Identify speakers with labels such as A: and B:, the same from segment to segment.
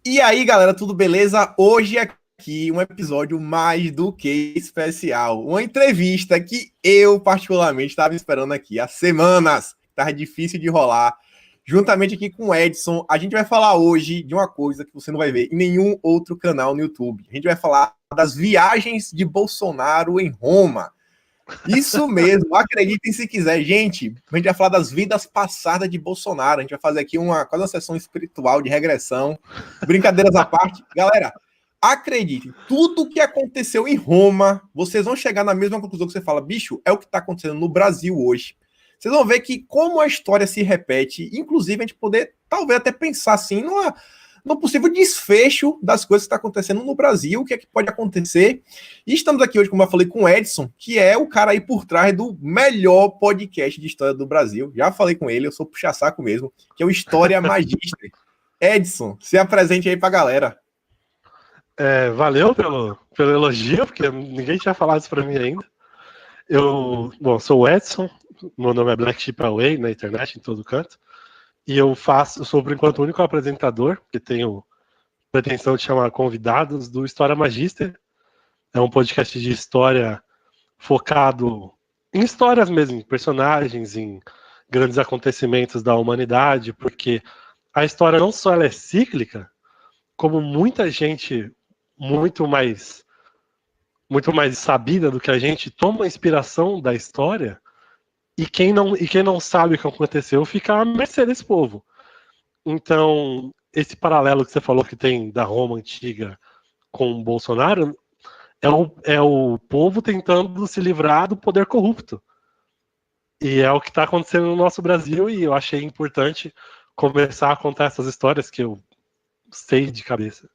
A: E aí, galera, tudo beleza? Hoje aqui um episódio mais do que especial. Uma entrevista que eu, particularmente, estava esperando aqui há semanas. Estava difícil de rolar. Juntamente aqui com o Edson, a gente vai falar hoje de uma coisa que você não vai ver em nenhum outro canal no YouTube. A gente vai falar das viagens de Bolsonaro em Roma. Isso mesmo, acreditem se quiser. Gente, a gente vai falar das vidas passadas de Bolsonaro. A gente vai fazer aqui quase uma sessão espiritual de regressão. Brincadeiras à parte. Galera, acreditem, tudo que aconteceu em Roma, vocês vão chegar na mesma conclusão que você fala, bicho, é o que está acontecendo no Brasil hoje. Vocês vão ver que como a história se repete, inclusive a gente poder talvez até pensar assim no possível desfecho das coisas que está acontecendo no Brasil, o que é que pode acontecer. E estamos aqui hoje, como eu falei, com o Edson, que é o cara aí por trás do melhor podcast de história do Brasil. Já falei com ele, eu sou puxa-saco mesmo, que é o História Magistra. Edson, se apresente aí pra galera.
B: Valeu pelo elogio, porque ninguém tinha falado isso pra mim ainda. Eu sou o Edson, meu nome é Black Sheep Away na internet, em todo canto. E eu sou por enquanto o único apresentador, que tenho pretensão de chamar convidados do História Magister. É um podcast de história focado em histórias mesmo, em personagens, em grandes acontecimentos da humanidade, porque a história não só ela é cíclica, como muita gente muito mais sabida do que a gente toma inspiração da história. E quem não sabe o que aconteceu fica à mercê desse povo. Então, esse paralelo que você falou que tem da Roma antiga com o Bolsonaro é o povo tentando se livrar do poder corrupto. E é o que está acontecendo no nosso Brasil, e eu achei importante começar a contar essas histórias que eu sei de cabeça.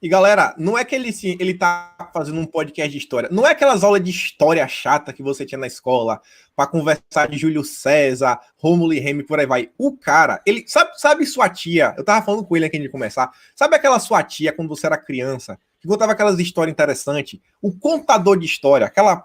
A: E galera, não é que ele tá fazendo um podcast de história, não é aquelas aulas de história chata que você tinha na escola para conversar de Júlio César, Rômulo e Remy, por aí vai. O cara, ele sabe sua tia, eu tava falando com ele aqui antes de começar, sabe aquela sua tia quando você era criança, que contava aquelas histórias interessantes, o contador de história, aquela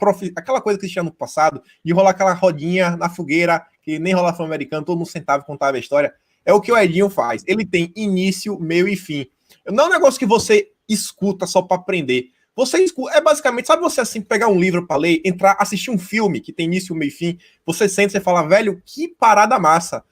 A: coisa que existia no passado, de rolar aquela rodinha na fogueira, que nem rolava filme americano, todo mundo sentava e contava a história, é o que o Edinho faz, ele tem início, meio e fim. Não é um negócio que você escuta só para aprender. Você escuta, basicamente, sabe você assim, pegar um livro para ler, entrar, assistir um filme que tem início, meio e fim, você sente e fala, velho, que parada massa.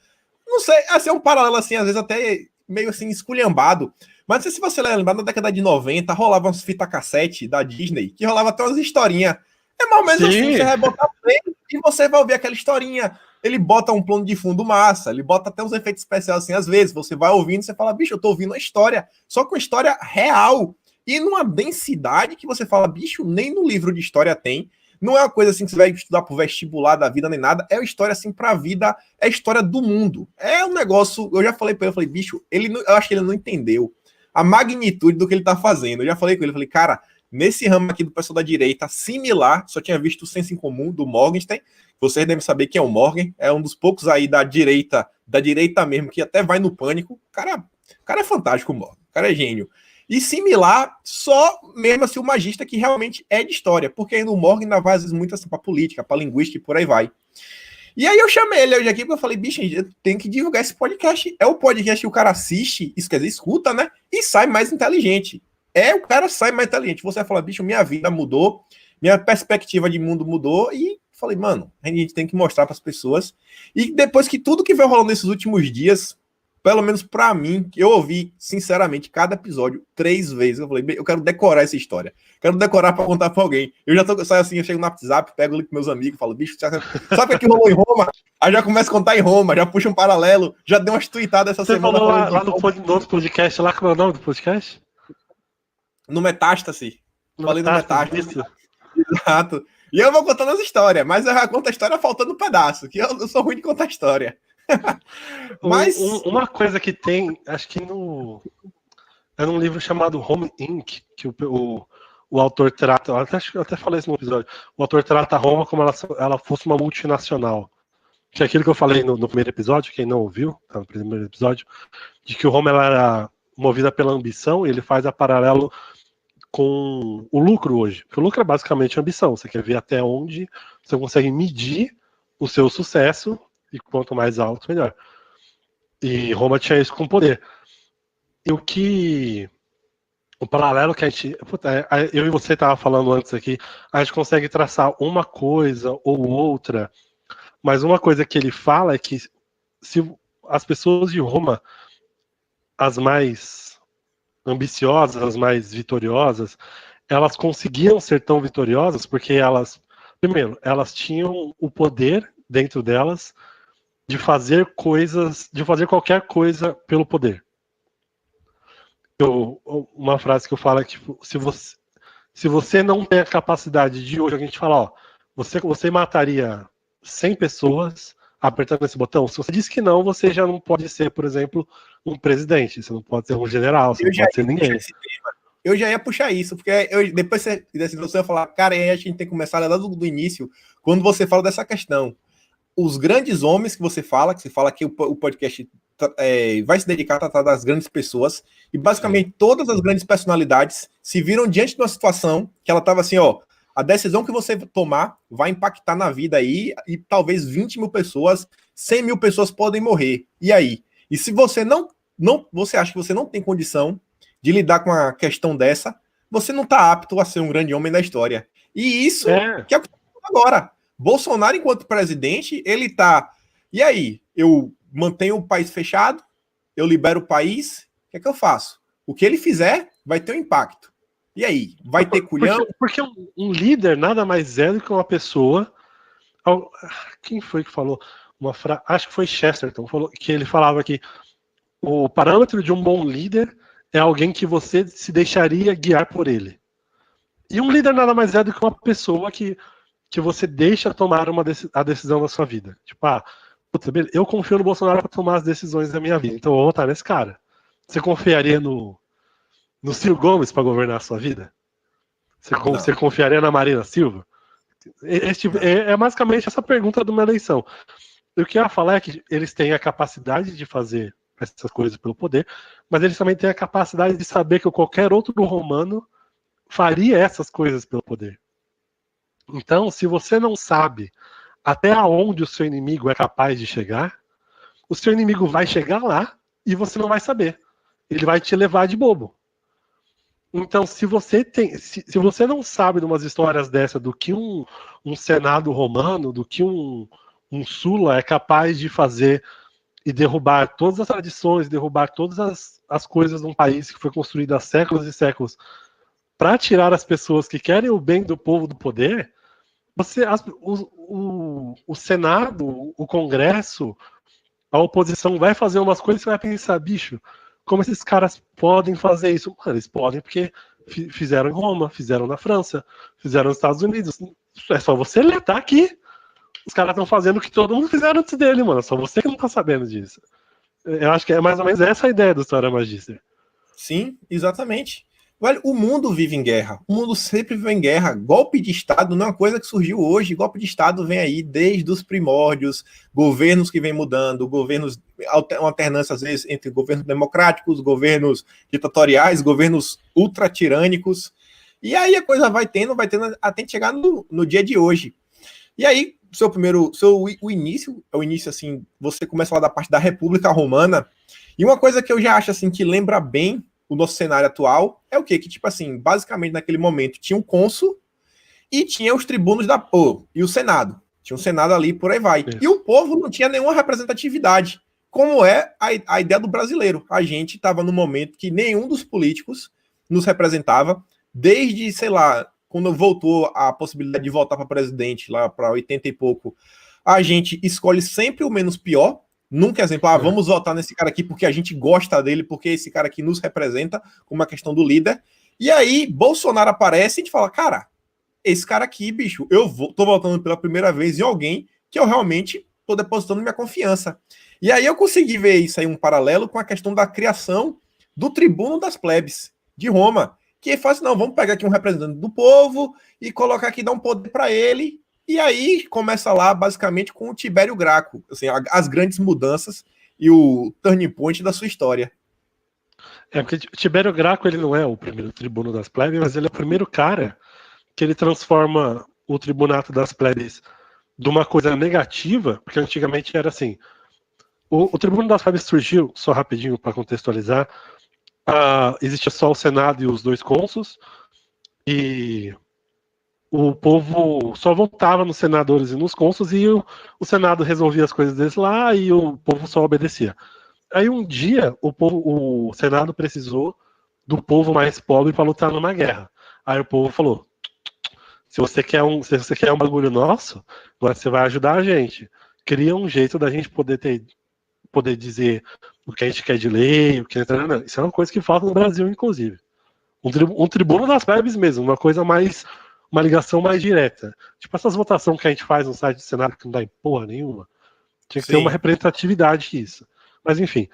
A: Não sei, assim, é um paralelo assim, às vezes até meio assim, esculhambado. Mas não sei se você lembrar, na década de 90, rolava umas fita cassete da Disney, que rolava até umas historinhas. É mais ou menos assim, você vai botar play e você vai ouvir aquela historinha. Ele bota um plano de fundo massa, ele bota até uns efeitos especiais assim, às vezes, você vai ouvindo, você fala, bicho, eu tô ouvindo a história, só com a história real, e numa densidade que você fala, bicho, nem no livro de história tem, não é uma coisa assim que você vai estudar pro vestibular da vida nem nada, é uma história assim pra vida, é a história do mundo, é um negócio, eu já falei pra ele, eu falei, bicho, eu acho que ele não entendeu a magnitude do que ele tá fazendo, eu já falei com ele, eu falei, cara, nesse ramo aqui do pessoal da direita, similar, só tinha visto o Senso em Comum, do Morgenstern. Vocês devem saber quem é o Morgan, é um dos poucos aí da direita mesmo, que até vai no pânico. O cara é fantástico, o Morgan. O cara é gênio. E similar, só mesmo assim o magista que realmente é de história, porque aí no Morgan ainda vai às vezes muito assim pra política, pra linguística e por aí vai. E aí eu chamei ele hoje aqui porque eu falei, bicho, eu tenho que divulgar esse podcast. É o podcast que o cara assiste, isso quer dizer, escuta, né? E sai mais inteligente. O cara sai mais inteligente. Você fala, bicho, minha vida mudou, minha perspectiva de mundo mudou e falei, mano, a gente tem que mostrar para as pessoas. E depois que tudo que veio rolando nesses últimos dias, pelo menos para mim, eu ouvi, sinceramente, cada episódio 3 vezes. Eu falei, eu quero decorar essa história. Quero decorar para contar para alguém. Eu já saio assim, eu chego no WhatsApp, pego ali com meus amigos, falo, bicho, sabe o que rolou em Roma? Aí já começo a contar em Roma, já puxa um paralelo, já deu umas tweetadas essa semana.
B: Você falou lá no outro podcast, lá, como é o nome do podcast?
A: No Metástase. Falei no Metástase.
B: Isso.
A: Exato. E eu vou contando as histórias, mas eu já conto a história faltando um pedaço, que eu sou ruim de contar história.
B: Mas uma coisa que tem, acho que é num livro chamado Home Inc., que o autor trata, eu até falei isso no episódio, o autor trata Roma como ela fosse uma multinacional. Que é aquilo que eu falei no primeiro episódio, quem não ouviu, tá no primeiro episódio, de que o Roma ela era movida pela ambição, e ele faz a paralelo com o lucro hoje. Porque o lucro é basicamente ambição. Você quer ver até onde você consegue medir o seu sucesso, e quanto mais alto, melhor. E Roma tinha isso com poder. E o paralelo que a gente. Eu e você estava falando antes aqui, a gente consegue traçar uma coisa ou outra, mas uma coisa que ele fala é que se as pessoas de Roma, as mais ambiciosas, as mais vitoriosas, elas conseguiam ser tão vitoriosas porque primeiro, elas tinham o poder dentro delas de fazer coisas, de fazer qualquer coisa pelo poder. Uma frase que eu falo é que tipo, se você não tem a capacidade de hoje, a gente fala, ó, você mataria 100 pessoas apertando esse botão? Se você diz que não, você já não pode ser, por exemplo, um presidente, você não pode ser um general, você não pode ser ninguém.
A: Eu já ia puxar isso, porque depois você ia falar, cara, aí a gente tem que começar lá do início, quando você fala dessa questão. Os grandes homens que você fala que o podcast vai se dedicar a tratar das grandes pessoas, e basicamente todas as grandes personalidades se viram diante de uma situação que ela estava assim, ó, a decisão que você tomar vai impactar na vida aí, e talvez 20 mil pessoas, 100 mil pessoas podem morrer. E aí? E se você você acha que você não tem condição de lidar com uma questão dessa, você não está apto a ser um grande homem da história. E isso que é o que está acontecendo agora. Bolsonaro, enquanto presidente, ele tá. E aí? Eu mantenho o país fechado? Eu libero o país? O que é que eu faço? O que ele fizer vai ter um impacto. E aí? Vai ter culhão?
B: Porque um líder nada mais é do que uma pessoa. Quem foi que falou? Acho que foi Chesterton, que ele falava que o parâmetro de um bom líder é alguém que você se deixaria guiar por ele. E um líder nada mais é do que uma pessoa que você deixa tomar a decisão da sua vida. Tipo, eu confio no Bolsonaro para tomar as decisões da minha vida, então eu vou votar nesse cara. Você confiaria no Ciro Gomes para governar a sua vida? Você confiaria na Marina Silva? É basicamente essa pergunta de uma eleição. O que eu ia falar é que eles têm a capacidade de fazer essas coisas pelo poder, mas eles também têm a capacidade de saber que qualquer outro romano faria essas coisas pelo poder. Então, se você não sabe até onde o seu inimigo é capaz de chegar, o seu inimigo vai chegar lá e você não vai saber. Ele vai te levar de bobo. Então, se você não sabe de umas histórias dessa, do que um Senado romano, do que um Sula é capaz de fazer e derrubar todas as tradições, derrubar todas as coisas de um país que foi construído há séculos e séculos para tirar as pessoas que querem o bem do povo do poder, o Senado, o Congresso, a oposição vai fazer umas coisas e você vai pensar, bicho, como esses caras podem fazer isso? Mano, eles podem porque fizeram em Roma, fizeram na França, fizeram nos Estados Unidos. É só você ler, tá aqui. Os caras estão fazendo o que todo mundo fizeram antes dele, mano. Só você que não tá sabendo disso. Eu acho que é mais ou menos essa a ideia do História Magíster.
A: Sim, exatamente. Velho, o mundo vive em guerra. O mundo sempre vive em guerra. Golpe de Estado não é uma coisa que surgiu hoje. Golpe de Estado vem aí desde os primórdios. Governos que vêm mudando, governos, uma alternância às vezes entre governos democráticos, governos ditatoriais, governos ultratirânicos. E aí a coisa vai tendo até chegar no dia de hoje. E aí, o início assim, você começa lá da parte da República Romana. E uma coisa que eu já acho assim que lembra bem o nosso cenário atual é o quê? Que, tipo assim, basicamente naquele momento tinha um cônsul e tinha os tribunos e o Senado. Tinha um Senado ali, por aí vai. E o povo não tinha nenhuma representatividade, como é a ideia do brasileiro. A gente estava no momento que nenhum dos políticos nos representava, desde, sei lá, quando voltou a possibilidade de votar para presidente, lá para 80 e pouco, a gente escolhe sempre o menos pior. Nunca exemplo, vamos votar nesse cara aqui porque a gente gosta dele, porque esse cara aqui nos representa, como a questão do líder. E aí, Bolsonaro aparece e a gente fala, cara, esse cara aqui, bicho, tô votando pela primeira vez em alguém que eu realmente tô depositando minha confiança. E aí eu consegui ver isso aí, um paralelo com a questão da criação do tribuno das plebes de Roma, que faz assim, não, vamos pegar aqui um representante do povo e colocar aqui, dar um poder para ele. E aí começa lá, basicamente, com o Tibério Graco, assim, as grandes mudanças e o turning point da sua história.
B: Porque Tibério Graco, ele não é o primeiro tribuno das plebes, mas ele é o primeiro cara que ele transforma o tribunato das plebes de uma coisa negativa, porque antigamente era assim, o tribuno das plebes surgiu, só rapidinho para contextualizar, existia só o Senado e os 2 cônsules, e o povo só votava nos senadores e nos cônsules, e o Senado resolvia as coisas deles lá, e o povo só obedecia. Aí um dia o Senado precisou do povo mais pobre para lutar numa guerra. Aí o povo falou: se você quer um bagulho nosso, você vai ajudar a gente. Cria um jeito da gente poder dizer o que a gente quer de lei, o que não. Isso é uma coisa que falta no Brasil, inclusive. Um tribuno das plebes mesmo, uma ligação mais direta. Tipo essas votações que a gente faz no site do Senado que não dá em porra nenhuma. Tinha que ter uma
A: Sim.
B: representatividade disso. Mas enfim.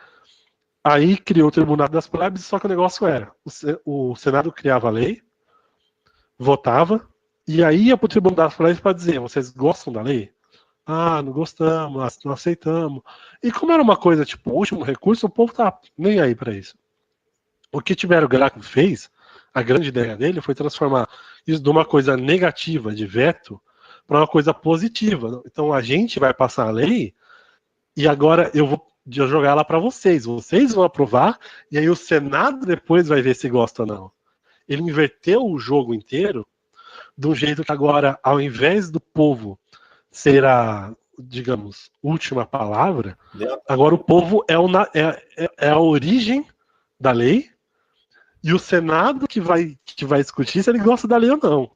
B: Aí criou o Tribunal das Plebes, só que o negócio era: o Senado criava a lei, votava, e aí ia para o Tribunal das Plebes para dizer: vocês gostam da lei? Ah, não gostamos, não aceitamos. E como era uma coisa tipo último recurso, o povo tá nem aí para isso. O que Tibério Graco fez, a grande ideia dele foi transformar isso de uma coisa negativa, de veto, para uma coisa positiva. Então a gente vai passar a lei e agora eu vou jogar ela para vocês. Vocês vão aprovar e aí o Senado depois vai ver se gosta ou não. Ele inverteu o jogo inteiro de um jeito que agora, ao invés do povo ser a, digamos, última palavra, agora o povo é a origem da lei e o Senado que vai discutir se ele gosta da lei ou não.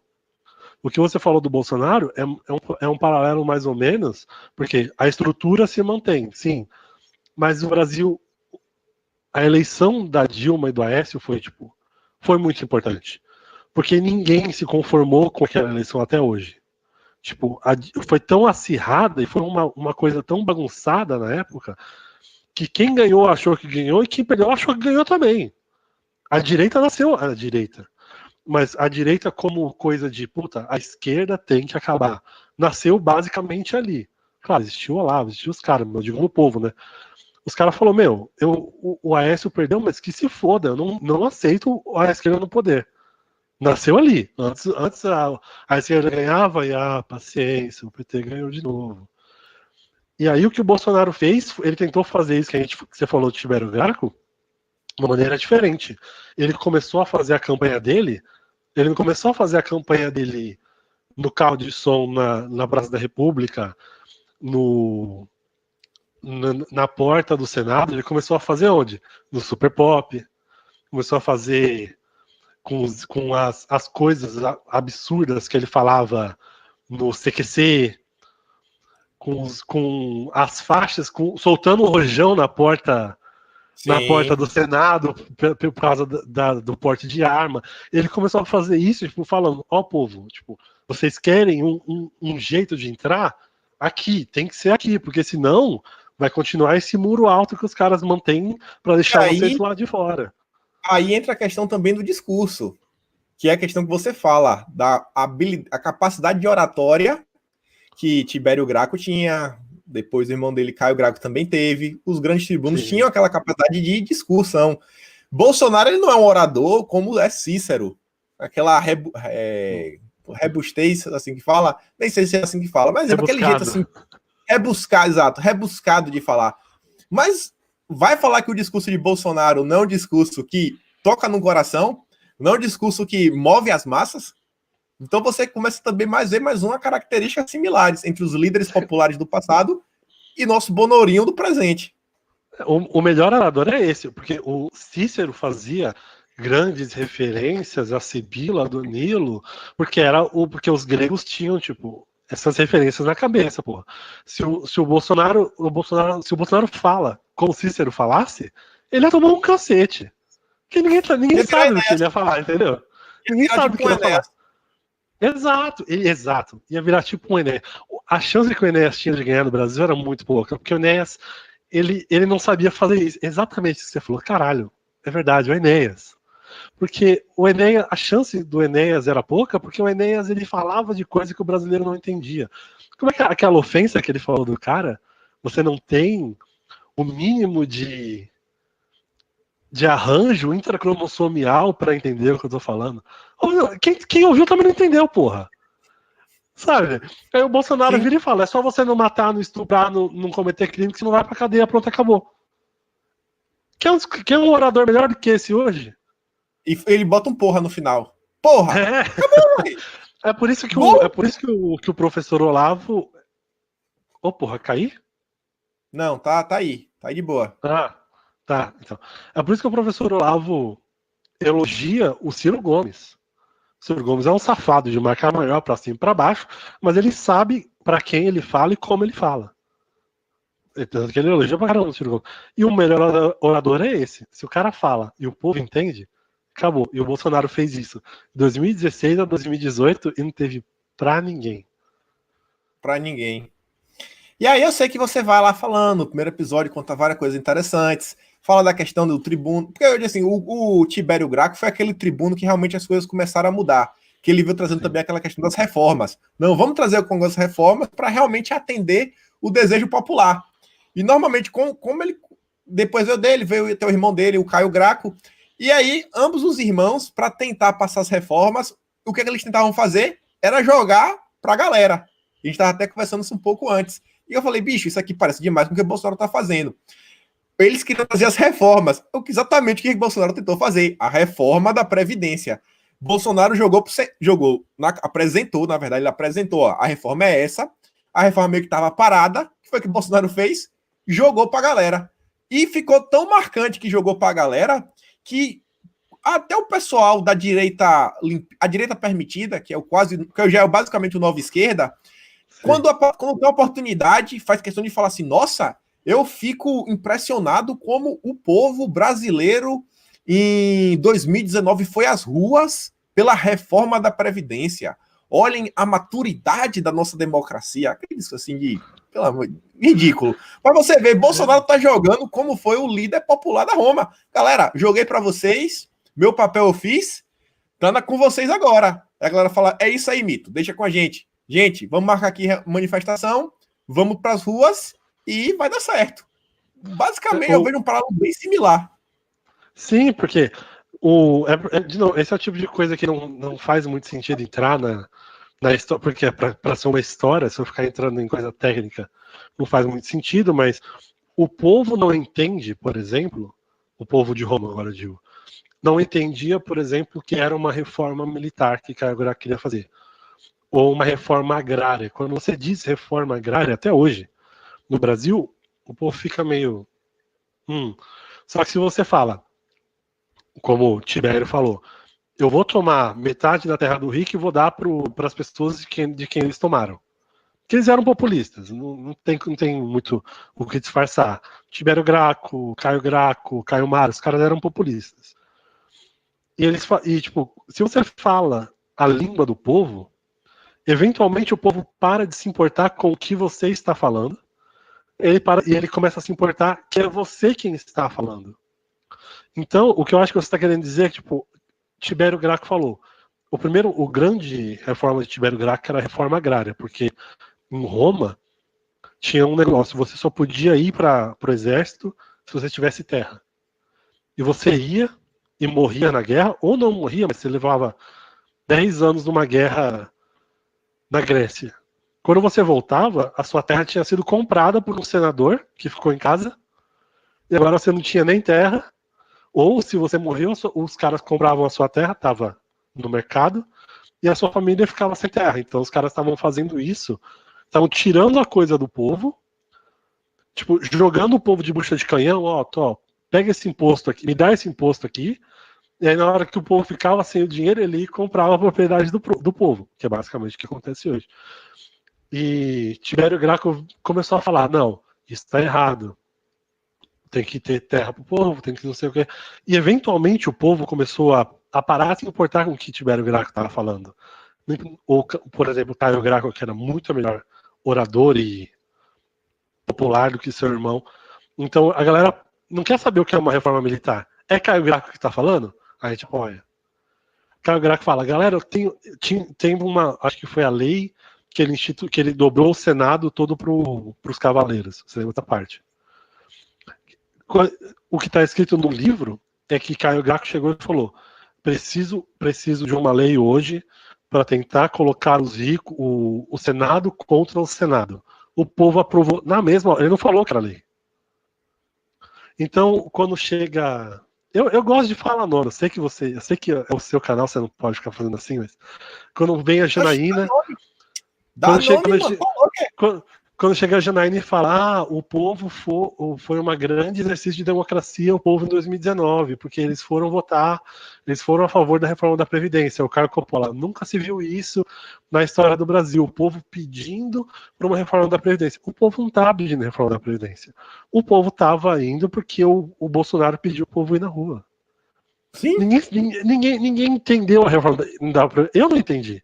B: O que você falou do Bolsonaro é um paralelo mais ou menos, porque a estrutura se mantém, sim, mas o Brasil, a eleição da Dilma e do Aécio foi muito importante, porque ninguém se conformou com aquela eleição até hoje. Tipo, foi tão acirrada e foi uma coisa tão bagunçada na época que quem ganhou achou que ganhou e quem perdeu achou que ganhou também. A direita nasceu a direita. Mas a direita como coisa de, puta, a esquerda tem que acabar. Nasceu basicamente ali. Claro, existiu o Olavo, existiu os caras, eu digo no povo, né? Os caras falaram, o Aécio perdeu, mas que se foda, eu não aceito a esquerda no poder. Nasceu ali. Antes a esquerda ganhava e, paciência, o PT ganhou de novo. E aí o que o Bolsonaro fez, ele tentou fazer isso que você falou de Tibério Graco, de uma maneira diferente. Ele começou a fazer a campanha dele, ele não começou a fazer a campanha dele no carro de som na Praça da República, na porta do Senado, ele começou a fazer onde? No Super Pop. Começou a fazer com as coisas absurdas que ele falava no CQC, com as faixas, soltando o rojão na porta do Senado por causa do porte de arma. Ele começou a fazer isso, tipo, falando: ó, povo, tipo, vocês querem um jeito de entrar? Aqui, tem que ser aqui, porque senão vai continuar esse muro alto que os caras mantêm para deixar vocês lá de fora.
A: Aí entra a questão também do discurso, que é a questão que você fala, a capacidade de oratória que Tibério Graco tinha, depois o irmão dele, Caio Graco, também teve. Os grandes tribunos tinham aquela capacidade de discussão. Bolsonaro, ele não é um orador como é Cícero. Aquela rebustez, assim que fala, nem sei se é assim que fala, mas é daquele jeito assim, rebuscado de falar. Mas vai falar que o discurso de Bolsonaro não é um discurso que toca no coração, não é um discurso que move as massas? Então você começa também a ver mais uma característica similares entre os líderes populares do passado e nosso Bonorinho do presente.
B: O melhor orador é esse, porque o Cícero fazia grandes referências a Sibila, do Nilo, porque os gregos tinham, tipo, essas referências na cabeça, porra. Se o Bolsonaro fala como Cícero falasse, ele ia tomar um cacete. Porque ninguém sabe o que ele ia falar, entendeu? Ninguém sabe o que ele ia falar. Exato. Ia virar tipo um Enéas. A chance que o Enéas tinha de ganhar no Brasil era muito pouca, porque o Enéas, ele não sabia fazer isso. Exatamente isso que você falou. Caralho, é verdade, o Enéas. Porque a chance do Enéas era pouca, porque o Enéas ele falava de coisa que o brasileiro não entendia. Como é que aquela ofensa que ele falou do cara, você não tem o mínimo de arranjo intracromossomial para entender o que eu tô falando? Quem ouviu também não entendeu, porra. Sabe? Aí o Bolsonaro vira e fala: é só você não matar, não estuprar, não cometer crime, que você não vai pra cadeia, pronto, acabou. Quer um orador melhor do que esse hoje?
A: E ele bota um porra no final. Porra!
B: É,
A: Acabou,
B: é por isso que o professor Olavo. Ô, porra, caí?
A: Não, tá aí. Tá aí de boa.
B: Ah, tá. Então. É por isso que o professor Olavo elogia o Ciro Gomes. O Ciro Gomes é um safado de marcar maior pra cima e pra baixo, mas ele sabe pra quem ele fala e como ele fala. Tanto que ele elogia pra caramba o Ciro Gomes. E o melhor orador é esse. Se o cara fala e o povo entende, acabou. E o Bolsonaro fez isso de 2016 a 2018 e não teve pra ninguém.
A: Pra ninguém. E aí eu sei que você vai lá falando, no primeiro episódio conta várias coisas interessantes, fala da questão do tribuno, porque eu assim, o Tibério Graco foi aquele tribuno que realmente as coisas começaram a mudar, que ele veio trazendo
B: Sim.
A: também aquela questão das reformas. Não, vamos trazer o Congresso das Reformas para realmente atender o desejo popular. E normalmente, como ele depois veio dele, veio o irmão dele, o Caio Graco, e aí ambos os irmãos, para tentar passar as reformas, o que eles tentavam fazer era jogar para a galera. A gente estava até conversando isso um pouco antes. E eu falei, bicho, isso aqui parece demais com o que o Bolsonaro tá fazendo. Eles queriam fazer as reformas. Exatamente o que o Bolsonaro tentou fazer. A reforma da Previdência. Bolsonaro apresentou, na verdade, ele apresentou, ó, a reforma é essa. A reforma meio que estava parada. O que foi que o Bolsonaro fez? Jogou pra galera. E ficou tão marcante que jogou pra galera que até o pessoal da direita, a direita permitida, que já é basicamente o Nova Esquerda, quando tem oportunidade, faz questão de falar assim, nossa, eu fico impressionado como o povo brasileiro em 2019 foi às ruas pela reforma da Previdência. Olhem a maturidade da nossa democracia. Isso assim pelo amor, ridículo. Mas você vê, Bolsonaro tá jogando como foi o líder popular da Roma. Galera, joguei para vocês, meu papel eu fiz, tá com vocês agora. A galera fala, é isso aí, Mito, deixa com a gente. Gente, vamos marcar aqui manifestação, vamos para as ruas e vai dar certo. Basicamente, eu vejo um paralelo bem similar.
B: Sim, porque de novo, esse é o tipo de coisa que não faz muito sentido entrar na história, porque para ser uma história, se eu ficar entrando em coisa técnica, não faz muito sentido, mas o povo não entende, por exemplo, o povo de Roma, agora eu digo, não entendia, por exemplo, que era uma reforma militar que Caio Graco queria fazer. Ou uma reforma agrária. Quando você diz reforma agrária, até hoje, no Brasil, o povo fica meio. Só que se você fala, como o Tibério falou, eu vou tomar metade da terra do rico e vou dar para as pessoas de quem eles tomaram. Porque eles eram populistas, não tem muito o que disfarçar. Tibério Graco, Caio Mário, os caras eram populistas. E tipo, se você fala a língua do povo, eventualmente o povo para de se importar com o que você está falando, e ele começa a se importar que é você quem está falando. Então, o que eu acho que você está querendo dizer é que, tipo, Tibério Graco falou. O grande reforma de Tibério Graco era a reforma agrária, porque em Roma tinha um negócio, você só podia ir para o exército se você tivesse terra. E você ia e morria na guerra, ou não morria, mas você levava 10 anos numa guerra na Grécia. Quando você voltava, a sua terra tinha sido comprada por um senador que ficou em casa, e agora você não tinha nem terra, ou se você morreu, os caras compravam a sua terra, estava no mercado, e a sua família ficava sem terra. Então os caras estavam fazendo isso, estavam tirando a coisa do povo, tipo, jogando o povo de bucha de canhão, ó, pega esse imposto aqui, me dá esse imposto aqui, e aí na hora que o povo ficava sem o dinheiro, ele comprava a propriedade do povo, que é basicamente o que acontece hoje. E Tibério Graco começou a falar, não, isso está errado, tem que ter terra para o povo, tem que não sei o quê. E eventualmente o povo começou a parar de se importar com o que Tibério Graco estava falando. Ou, por exemplo, Caio Graco, que era muito melhor orador e popular do que seu irmão. Então a galera não quer saber o que é uma reforma militar. É Caio Graco que está falando? Aí tipo, olha. Caio Graco fala, galera, tem uma, acho que foi a lei que ele dobrou o Senado todo para os cavaleiros. Isso é outra parte. O que está escrito no livro é que Caio Graco chegou e falou: preciso de uma lei hoje para tentar colocar os ricos, o Senado contra o Senado. O povo aprovou na mesma. Ele não falou que era lei. Então, quando chega. Eu gosto de falar nome, eu sei que é o seu canal, você não pode ficar fazendo assim, mas quando vem a Janaína,
A: Dá nome, mano.
B: quando, quando chega a Janaína e fala, o povo foi um grande exercício de democracia, o povo em 2019, porque eles foram votar, eles foram a favor da reforma da Previdência. O Caio Coppola, nunca se viu isso na história do Brasil, o povo pedindo por uma reforma da Previdência. O povo não estava pedindo a reforma da Previdência. O povo estava indo porque o Bolsonaro pediu o povo ir na rua.
A: Sim.
B: Ninguém entendeu a reforma da Previdência. Eu não entendi.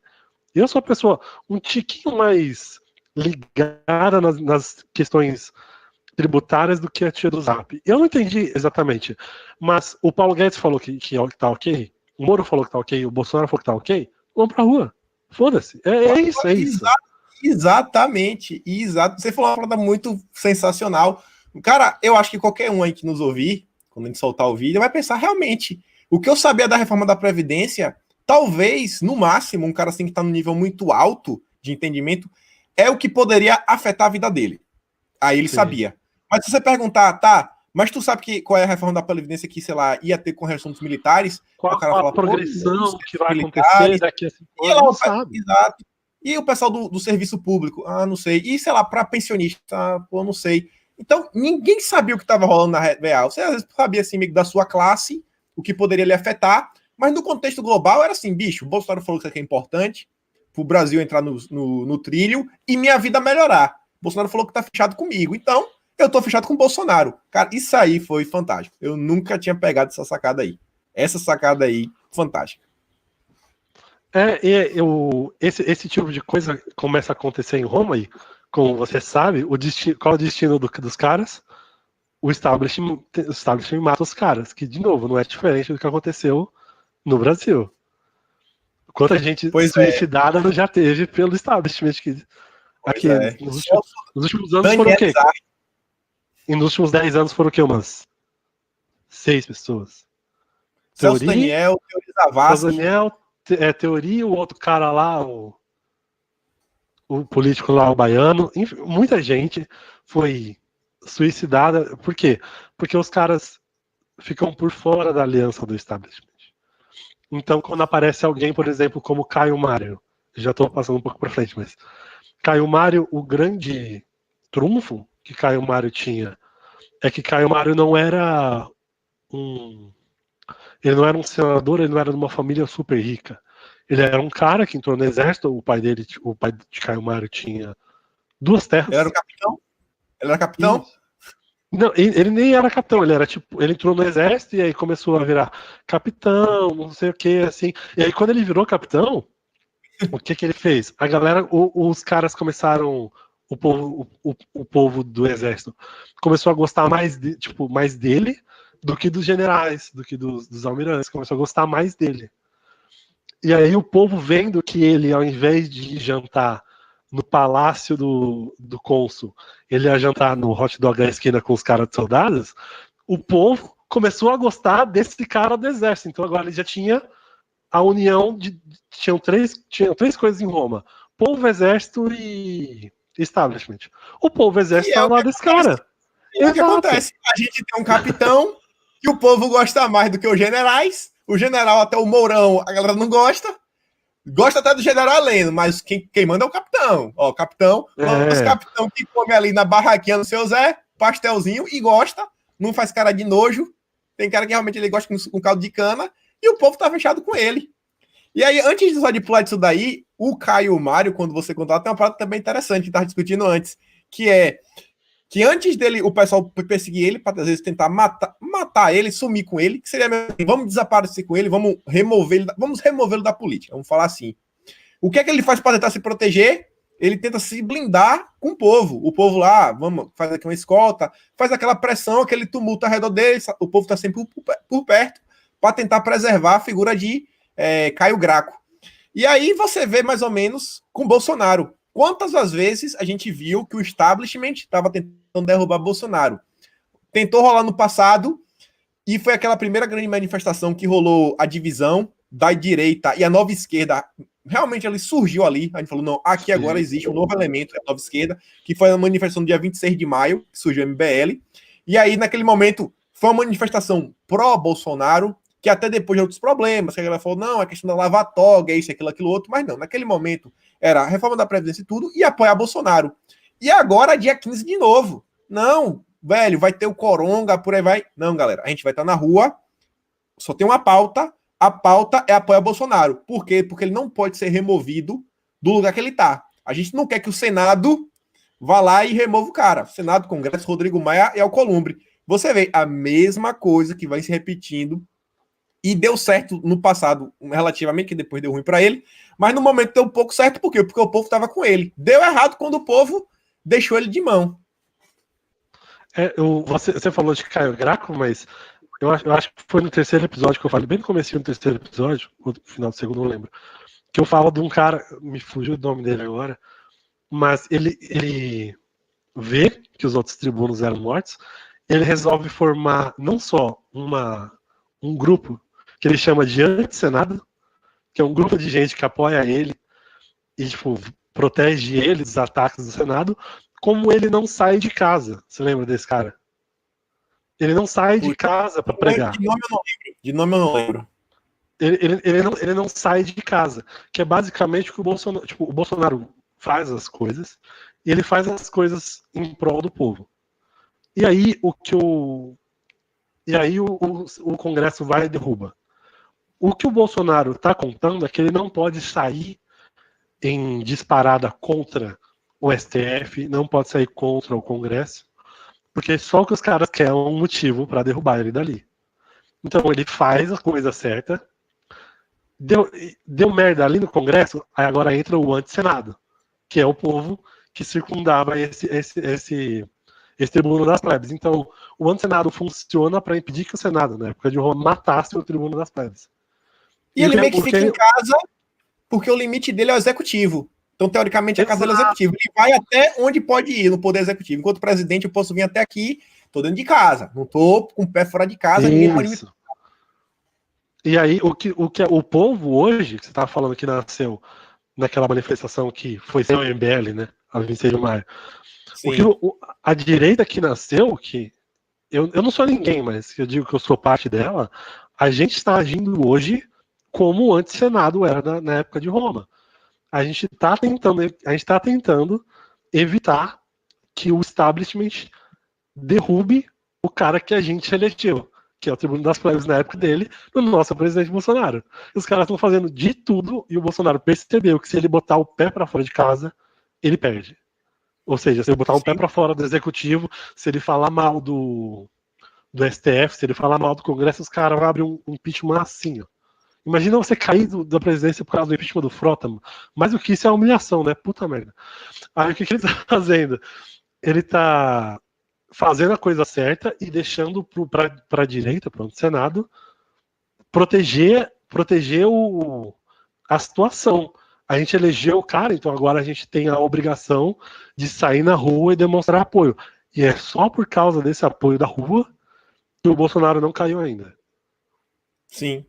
B: Eu sou uma pessoa um tiquinho mais ligada nas questões tributárias do que a tia do Zap. Eu não entendi exatamente, mas o Paulo Guedes falou que tá ok, o Moro falou que tá ok, o Bolsonaro falou que tá ok, vamos pra rua. Foda-se. É isso.
A: Exatamente. Exato. Você falou uma parada muito sensacional. Cara, eu acho que qualquer um aí que nos ouvir, quando a gente soltar o vídeo, vai pensar realmente. O que eu sabia da reforma da Previdência, talvez, no máximo, um cara assim que está num nível muito alto de entendimento, é o que poderia afetar a vida dele. Aí ele sabia. Mas se você perguntar, tá, mas tu sabe qual é a reforma da Previdência que, sei lá, ia ter com relação dos militares?
B: Qual
A: o cara
B: a
A: fala,
B: progressão que vai acontecer daqui a 5 anos? Não sabe.
A: Exato. E o pessoal do serviço público? Não sei. E, sei lá, para pensionista? Não sei. Então, ninguém sabia o que estava rolando na real. Você às vezes sabia, assim, meio da sua classe, o que poderia lhe afetar, mas no contexto global era assim, bicho, o Bolsonaro falou que isso aqui é importante, pro Brasil entrar no trilho e minha vida melhorar. O Bolsonaro falou que tá fechado comigo, então eu tô fechado com o Bolsonaro. Cara, isso aí foi fantástico. Eu nunca tinha pegado essa sacada aí. Essa sacada aí, fantástica.
B: Esse tipo de coisa começa a acontecer em Roma e, como você sabe, qual é o destino dos caras? O establishment mata os caras, que, de novo, não é diferente do que aconteceu no Brasil. Quanta gente suicidada não já teve pelo establishment aqui nos últimos anos foram o quê? E nos últimos 10 anos foram o quê? Umas 6 pessoas.
A: Celso Daniel, Teori Zavascki.
B: Teori, o outro cara lá, o político lá, o baiano. Enfim, muita gente foi suicidada. Por quê? Porque os caras ficam por fora da aliança do establishment. Então, quando aparece alguém, por exemplo, como Caio Mário, já estou passando um pouco para frente, mas Caio Mário, o grande trunfo que Caio Mário tinha é que Caio Mário não era ele não era um senador, ele não era de uma família super rica. Ele era um cara que entrou no exército, o pai de Caio Mário tinha 2 terras.
A: Ele era o capitão? Ele era capitão?
B: Isso. Não, ele nem era capitão, ele entrou no exército e aí começou a virar capitão, não sei o que, assim. E aí quando ele virou capitão, o que ele fez? A galera, os caras começaram, o povo do exército começou a gostar mais dele do que dos generais, do que dos almirantes, começou a gostar mais dele. E aí o povo vendo que ele, ao invés de ir jantar no palácio do cônsul, ele ia jantar no hot dog da esquina com os caras de soldados, o povo começou a gostar desse cara do exército. Então agora ele já tinha a união tinham três coisas em Roma: povo, exército e establishment. O povo, exército tá ao lado desse cara.
A: E é o que acontece? A gente tem um capitão que o povo gosta mais do que os generais. O general, até o Mourão, a galera não gosta. Gosta até do general Heleno, mas quem manda é o capitão. Ó, capitão, os capitão que come ali na barraquinha do seu Zé, pastelzinho, e gosta, não faz cara de nojo. Tem cara que realmente ele gosta com caldo de cana, e o povo tá fechado com ele. E aí, antes de pular disso daí, o Caio Mário, quando você contou, tem uma parada também interessante que tava discutindo antes, que é que antes dele, o pessoal perseguir ele, para às vezes tentar matar ele, sumir com ele, que seria mesmo, vamos desaparecer com ele, vamos removê-lo da política, vamos falar assim. O que é que ele faz para tentar se proteger? Ele tenta se blindar com o povo lá, faz aqui uma escolta, faz aquela pressão, aquele tumulto ao redor dele, o povo está sempre por perto, para tentar preservar a figura de Caio Graco. E aí você vê mais ou menos com Bolsonaro. Quantas das vezes a gente viu que o establishment estava tentando derrubar Bolsonaro? Tentou rolar no passado, e foi aquela primeira grande manifestação que rolou a divisão da direita e a nova esquerda. Realmente ele surgiu ali. A gente falou, não, aqui agora existe um novo elemento, a nova esquerda, que foi a manifestação do dia 26 de maio, que surgiu o MBL. E aí, naquele momento, Foi uma manifestação pró-Bolsonaro, que até depois de outros problemas, que a galera falou, não, é questão da lava-toga, é isso, aquilo, outro, mas não, naquele momento era a reforma da Previdência e tudo, e apoiar Bolsonaro. E agora, dia 15 de novo. Não, velho, vai ter o Coronga, por aí vai. Não, galera, a gente vai estar na rua, só tem uma pauta, a pauta é apoiar Bolsonaro. Por quê? Porque ele não pode ser removido do lugar que ele está. A gente não quer que o Senado vá lá e remova o cara. Senado, Congresso, Rodrigo Maia e Alcolumbre. Você vê a mesma coisa que vai se repetindo e deu certo no passado, relativamente, que depois deu ruim para ele, mas no momento deu um pouco certo, por quê? Porque o povo estava com ele. Deu errado quando o povo deixou ele de mão.
B: Você falou de Caio Graco, mas eu acho que foi no terceiro episódio que eu falei, bem no começo do terceiro episódio, ou no final do segundo, não lembro, que eu falo de um cara, me fugiu o nome dele agora, mas ele vê que os outros tribunos eram mortos, ele resolve formar não só um grupo que ele chama de anti-senado, que é um grupo de gente que apoia ele e tipo, protege ele dos ataques do Senado, como ele não sai de casa. Você lembra desse cara? Ele não sai de casa para pregar.
A: De nome eu não lembro. De nome eu não lembro.
B: Ele não sai de casa. Que é basicamente o que o Bolsonaro. Tipo, o Bolsonaro faz as coisas e ele faz as coisas em prol do povo. E aí o Congresso vai e derruba. O que o Bolsonaro está contando é que ele não pode sair em disparada contra o STF, não pode sair contra o Congresso, porque só o que os caras querem é um motivo para derrubar ele dali. Então ele faz a coisa certa, deu merda ali no Congresso, aí agora entra o anti-Senado, que é o povo que circundava esse tribuno das plebes. Então o anti-Senado funciona para impedir que o Senado, na época de Roma, matasse o tribuno das plebes.
A: E ele meio que fica em casa porque o limite dele é o executivo. Então, teoricamente, a casa dele é executivo. Ele vai até onde pode ir no poder executivo. Enquanto presidente, eu posso vir até aqui, tô dentro de casa. Não tô com o pé fora de casa, ninguém pode me...
B: E aí, o povo hoje, que você estava falando que nasceu naquela manifestação que foi sem o MBL, né? A 26 de maio. A direita que nasceu, que eu não sou ninguém, mas eu digo que eu sou parte dela, a gente está agindo hoje como o anti-Senado era na época de Roma. A gente está tentando evitar que o establishment derrube o cara que a gente elegeu, que é o tribuno das plebes na época dele, no nosso presidente Bolsonaro. Os caras estão fazendo de tudo e o Bolsonaro percebeu que se ele botar o pé para fora de casa, ele perde. Ou seja, se ele botar um pé para fora do executivo, se ele falar mal do STF, se ele falar mal do Congresso, os caras vão abrir um impeachment assim, ó. Imagina você cair da presidência por causa do impeachment do Frota, mano. Mais do que isso é humilhação, né? Puta merda. Aí o que ele tá fazendo? Ele tá fazendo a coisa certa e deixando pra direita, pro Senado, proteger a situação. A gente elegeu o cara, então agora a gente tem a obrigação de sair na rua e demonstrar apoio. E é só por causa desse apoio da rua que o Bolsonaro não caiu ainda.
A: Sim.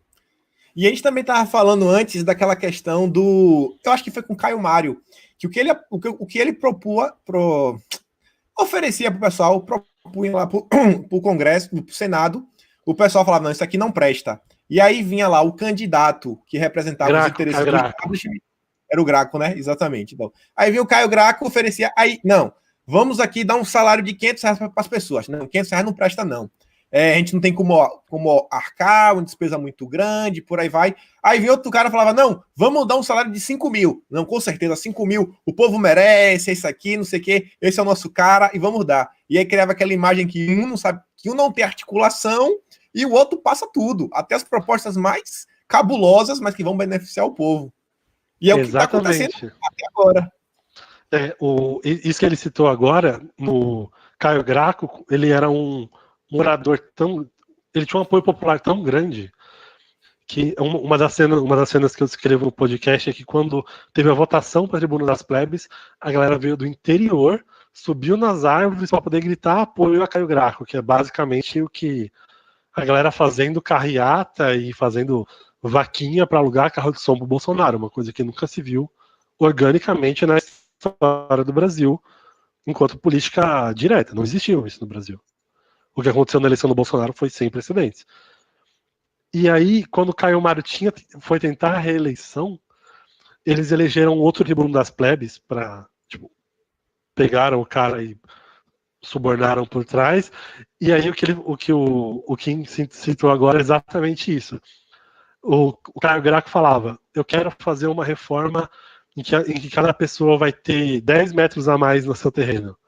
A: E a gente também estava falando antes daquela questão do... Eu acho que foi com o Caio Mário, que o que ele oferecia para o pessoal, propunha lá para o Congresso, para o Senado, o pessoal falava, não, isso aqui não presta. E aí vinha lá o candidato que representava os interesses do establishment. Era o Graco, né? Exatamente. Então, aí vinha o Caio Graco, oferecia, aí, não, vamos aqui dar um salário de R$500 para as pessoas. Não, R$500 não presta, não. A gente não tem como arcar, uma despesa muito grande, por aí vai. Aí vinha outro cara e falava, não, vamos dar um salário de 5 mil. Não, com certeza, 5 mil, o povo merece, isso aqui, não sei o quê, esse é o nosso cara, e vamos dar. E aí criava aquela imagem que um não sabe, que um não tem articulação, e o outro passa tudo, até as propostas mais cabulosas, mas que vão beneficiar o povo. E é o que está acontecendo até agora.
B: Isso que ele citou agora, no Caio Graco, ele era um morador ele tinha um apoio popular tão grande que uma das cenas que eu escrevo no podcast é que quando teve a votação para a Tribuna das Plebes, a galera veio do interior, subiu nas árvores para poder gritar apoio a Caio Graco, que é basicamente o que a galera fazendo carreata e fazendo vaquinha para alugar carro de som pro Bolsonaro, uma coisa que nunca se viu organicamente na história do Brasil enquanto política direta, não existiu isso no Brasil. O que aconteceu na eleição do Bolsonaro foi sem precedentes. E aí, quando Caio Martim foi tentar a reeleição, eles elegeram outro tribuno das plebes para, tipo, pegaram o cara e subornaram por trás. E aí o Kim citou agora é exatamente isso. O Caio Graco falava: eu quero fazer uma reforma em que cada pessoa vai ter 10 metros a mais no seu terreno.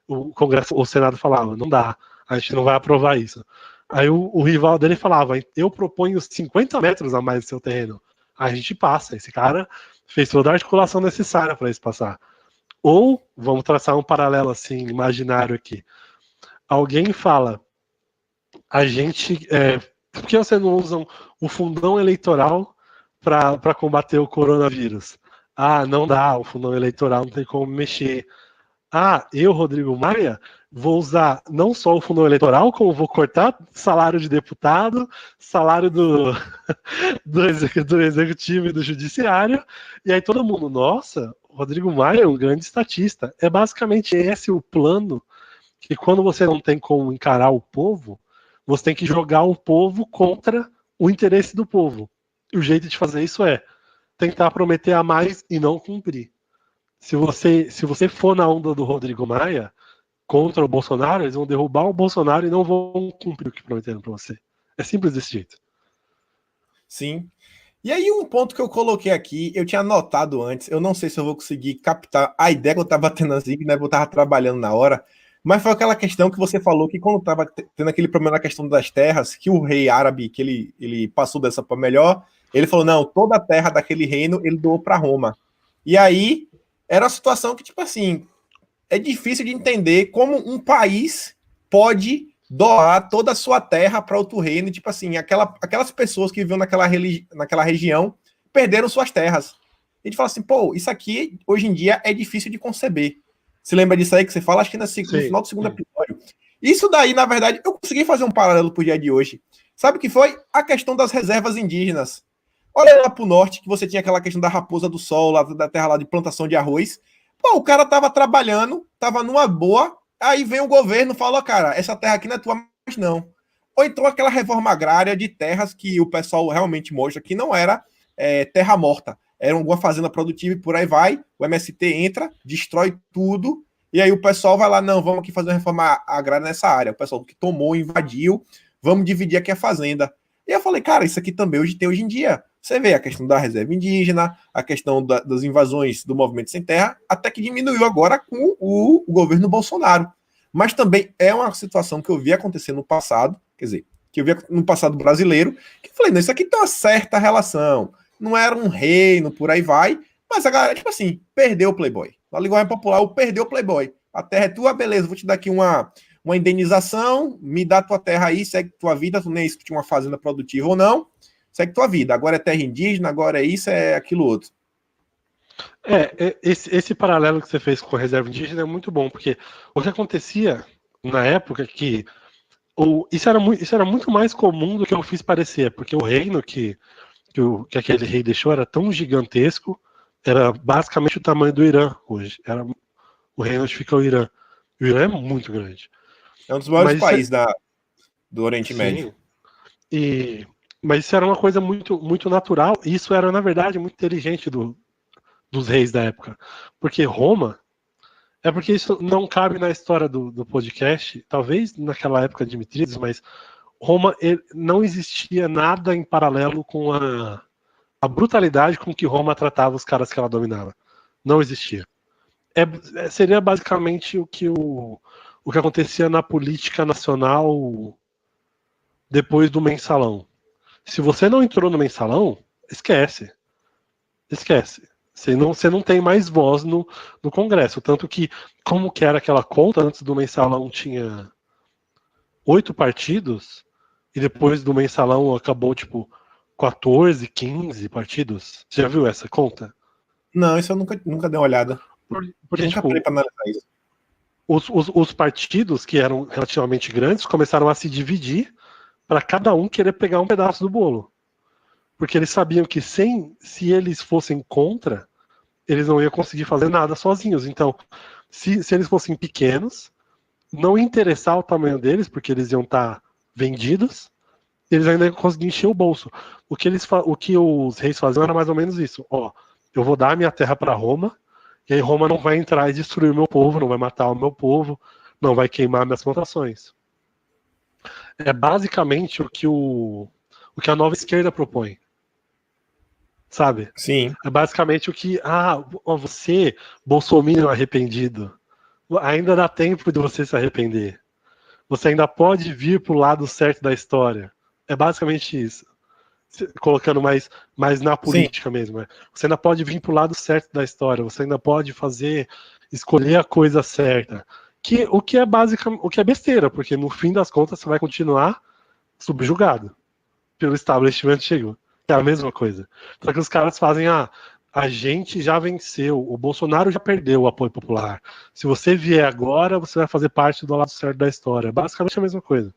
B: O Senado falava: não dá, a gente não vai aprovar isso. Aí o rival dele falava: eu proponho 50 metros a mais no seu terreno. Aí a gente passa. Esse cara fez toda a articulação necessária para isso passar. Ou, vamos traçar um paralelo assim, imaginário aqui. Alguém fala: a gente. Por que vocês não usam o fundão eleitoral para combater o coronavírus? Ah, não dá, o fundão eleitoral não tem como mexer. Ah, eu, Rodrigo Maia, vou usar não só o fundão eleitoral, como vou cortar salário de deputado, salário do executivo e do judiciário, e aí todo mundo, nossa, Rodrigo Maia é um grande estatista. É basicamente esse o plano, que quando você não tem como encarar o povo, você tem que jogar o povo contra o interesse do povo. E o jeito de fazer isso é tentar prometer a mais e não cumprir. Se você for na onda do Rodrigo Maia contra o Bolsonaro, eles vão derrubar o Bolsonaro e não vão cumprir o que prometeram para você. É simples desse jeito.
A: Sim. E aí um ponto que eu coloquei aqui, eu tinha anotado antes, eu não sei se eu vou conseguir captar a ideia que eu estava tendo assim, né, eu estava trabalhando na hora, mas foi aquela questão que você falou que quando estava tendo aquele problema na questão das terras, que o rei árabe, que ele passou dessa para melhor, ele falou, não, toda a terra daquele reino ele doou para Roma. E aí era uma situação que, tipo assim, é difícil de entender como um país pode doar toda a sua terra para outro reino. E, tipo assim, aquelas pessoas que viviam naquela região perderam suas terras. A gente fala assim, pô, isso aqui hoje em dia é difícil de conceber. Se lembra disso aí que você fala? Acho que no final do segundo episódio. Isso daí, na verdade, eu consegui fazer um paralelo pro dia de hoje. Sabe o que foi? A questão das reservas indígenas. Olha lá pro norte, que você tinha aquela questão da raposa do sol, lá da terra lá de plantação de arroz. Pô, o cara tava trabalhando, tava numa boa, aí vem o governo e fala, cara, essa terra aqui não é tua mais não. Ou então aquela reforma agrária de terras que o pessoal realmente mostra que não era terra morta, era alguma fazenda produtiva e por aí vai, o MST entra, destrói tudo, e aí o pessoal vai lá, não, vamos aqui fazer uma reforma agrária nessa área, o pessoal que tomou, invadiu, vamos dividir aqui a fazenda. E eu falei, cara, isso aqui também tem hoje em dia. Você vê a questão da reserva indígena, a questão das invasões do movimento sem terra, até que diminuiu agora com o governo Bolsonaro. Mas também é uma situação que eu vi acontecer no passado, quer dizer, que eu vi no passado brasileiro, que eu falei, não, isso aqui tem uma certa relação. Não era um reino, por aí vai, mas a galera, tipo assim, perdeu o Playboy. Na linguagem popular, perdeu o Playboy. A terra é tua, beleza, vou te dar aqui uma indenização, me dá tua terra aí, segue tua vida, tu nem isso que tinha uma fazenda produtiva ou não, segue tua vida. Agora é terra indígena, agora é isso, é aquilo outro.
B: Esse paralelo que você fez com a reserva indígena é muito bom, porque o que acontecia na época que isso era muito mais comum do que eu fiz parecer, porque o reino que aquele rei deixou era tão gigantesco, era basicamente o tamanho do Irã hoje. Era o reino onde fica o Irã. O Irã é muito grande.
A: É um dos maiores países do Oriente Médio.
B: Mas isso era uma coisa muito, muito natural, e isso era, na verdade, muito inteligente dos reis da época. Porque Roma, porque isso não cabe na história do podcast, talvez naquela época de Mitrídates, mas Roma não existia nada em paralelo com a brutalidade com que Roma tratava os caras que ela dominava. Não existia. Seria basicamente o que acontecia na política nacional depois do mensalão. Se você não entrou no mensalão, esquece. Você não tem mais voz no Congresso. Tanto que, como que era aquela conta, antes do mensalão tinha 8 partidos, e depois do mensalão acabou, 14, 15 partidos. Você já viu essa conta?
A: Não, isso eu nunca dei uma olhada.
B: Porque
A: nunca parei pra analisar isso.
B: Os partidos, que eram relativamente grandes, começaram a se dividir para cada um querer pegar um pedaço do bolo. Porque eles sabiam que se eles fossem contra, eles não iam conseguir fazer nada sozinhos. Então, se eles fossem pequenos, não ia interessar o tamanho deles, porque eles iam estar vendidos, eles ainda conseguiam encher o bolso. O que os reis faziam era mais ou menos isso. Ó, eu vou dar a minha terra para Roma, e aí Roma não vai entrar e destruir o meu povo, não vai matar o meu povo, não vai queimar minhas plantações. É basicamente o que a nova esquerda propõe. Sabe?
A: Sim.
B: É basicamente o que. Você, bolsominion arrependido, ainda dá tempo de você se arrepender. Você ainda pode vir pro lado certo da história. É basicamente isso. Colocando mais na política mesmo. Você ainda pode vir pro lado certo da história. Você ainda pode escolher a coisa certa. O que é besteira, porque no fim das contas você vai continuar subjugado pelo establishment antigo. É a mesma coisa. Só que os caras fazem, a gente já venceu, o Bolsonaro já perdeu o apoio popular. Se você vier agora, você vai fazer parte do lado certo da história. Basicamente a mesma coisa.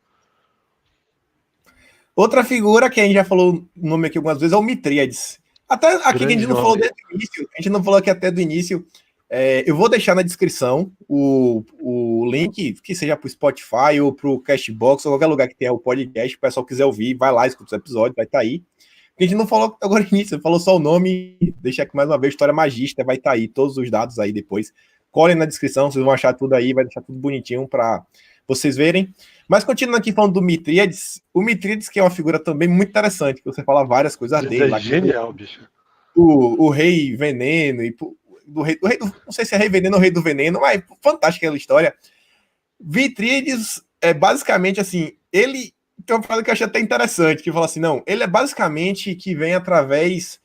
A: Outra figura que a gente já falou o nome aqui algumas vezes é o Mitríades. Até aqui que a gente não falou desde o início, a gente não falou aqui até do início. Eu vou deixar na descrição o link, que seja para o Spotify ou para o Castbox, ou qualquer lugar que tenha o podcast, se o pessoal quiser ouvir, vai lá, escuta os episódios, vai estar aí. A gente não falou agora no início, falou só o nome, deixa aqui mais uma vez, História Magista, vai estar aí, todos os dados aí depois. Colhem na descrição, vocês vão achar tudo aí, vai deixar tudo bonitinho para vocês verem. Mas continuando aqui falando do Mitríades, o Mitríades que é uma figura também muito interessante, que você fala várias coisas dele.
B: É genial, bicho.
A: O Rei Veneno, e não sei se é Rei Veneno ou Rei do Veneno, mas fantástica aquela história. Mitríades é basicamente assim, ele tem uma frase que eu achei até interessante, que fala assim, não, ele é basicamente que vem através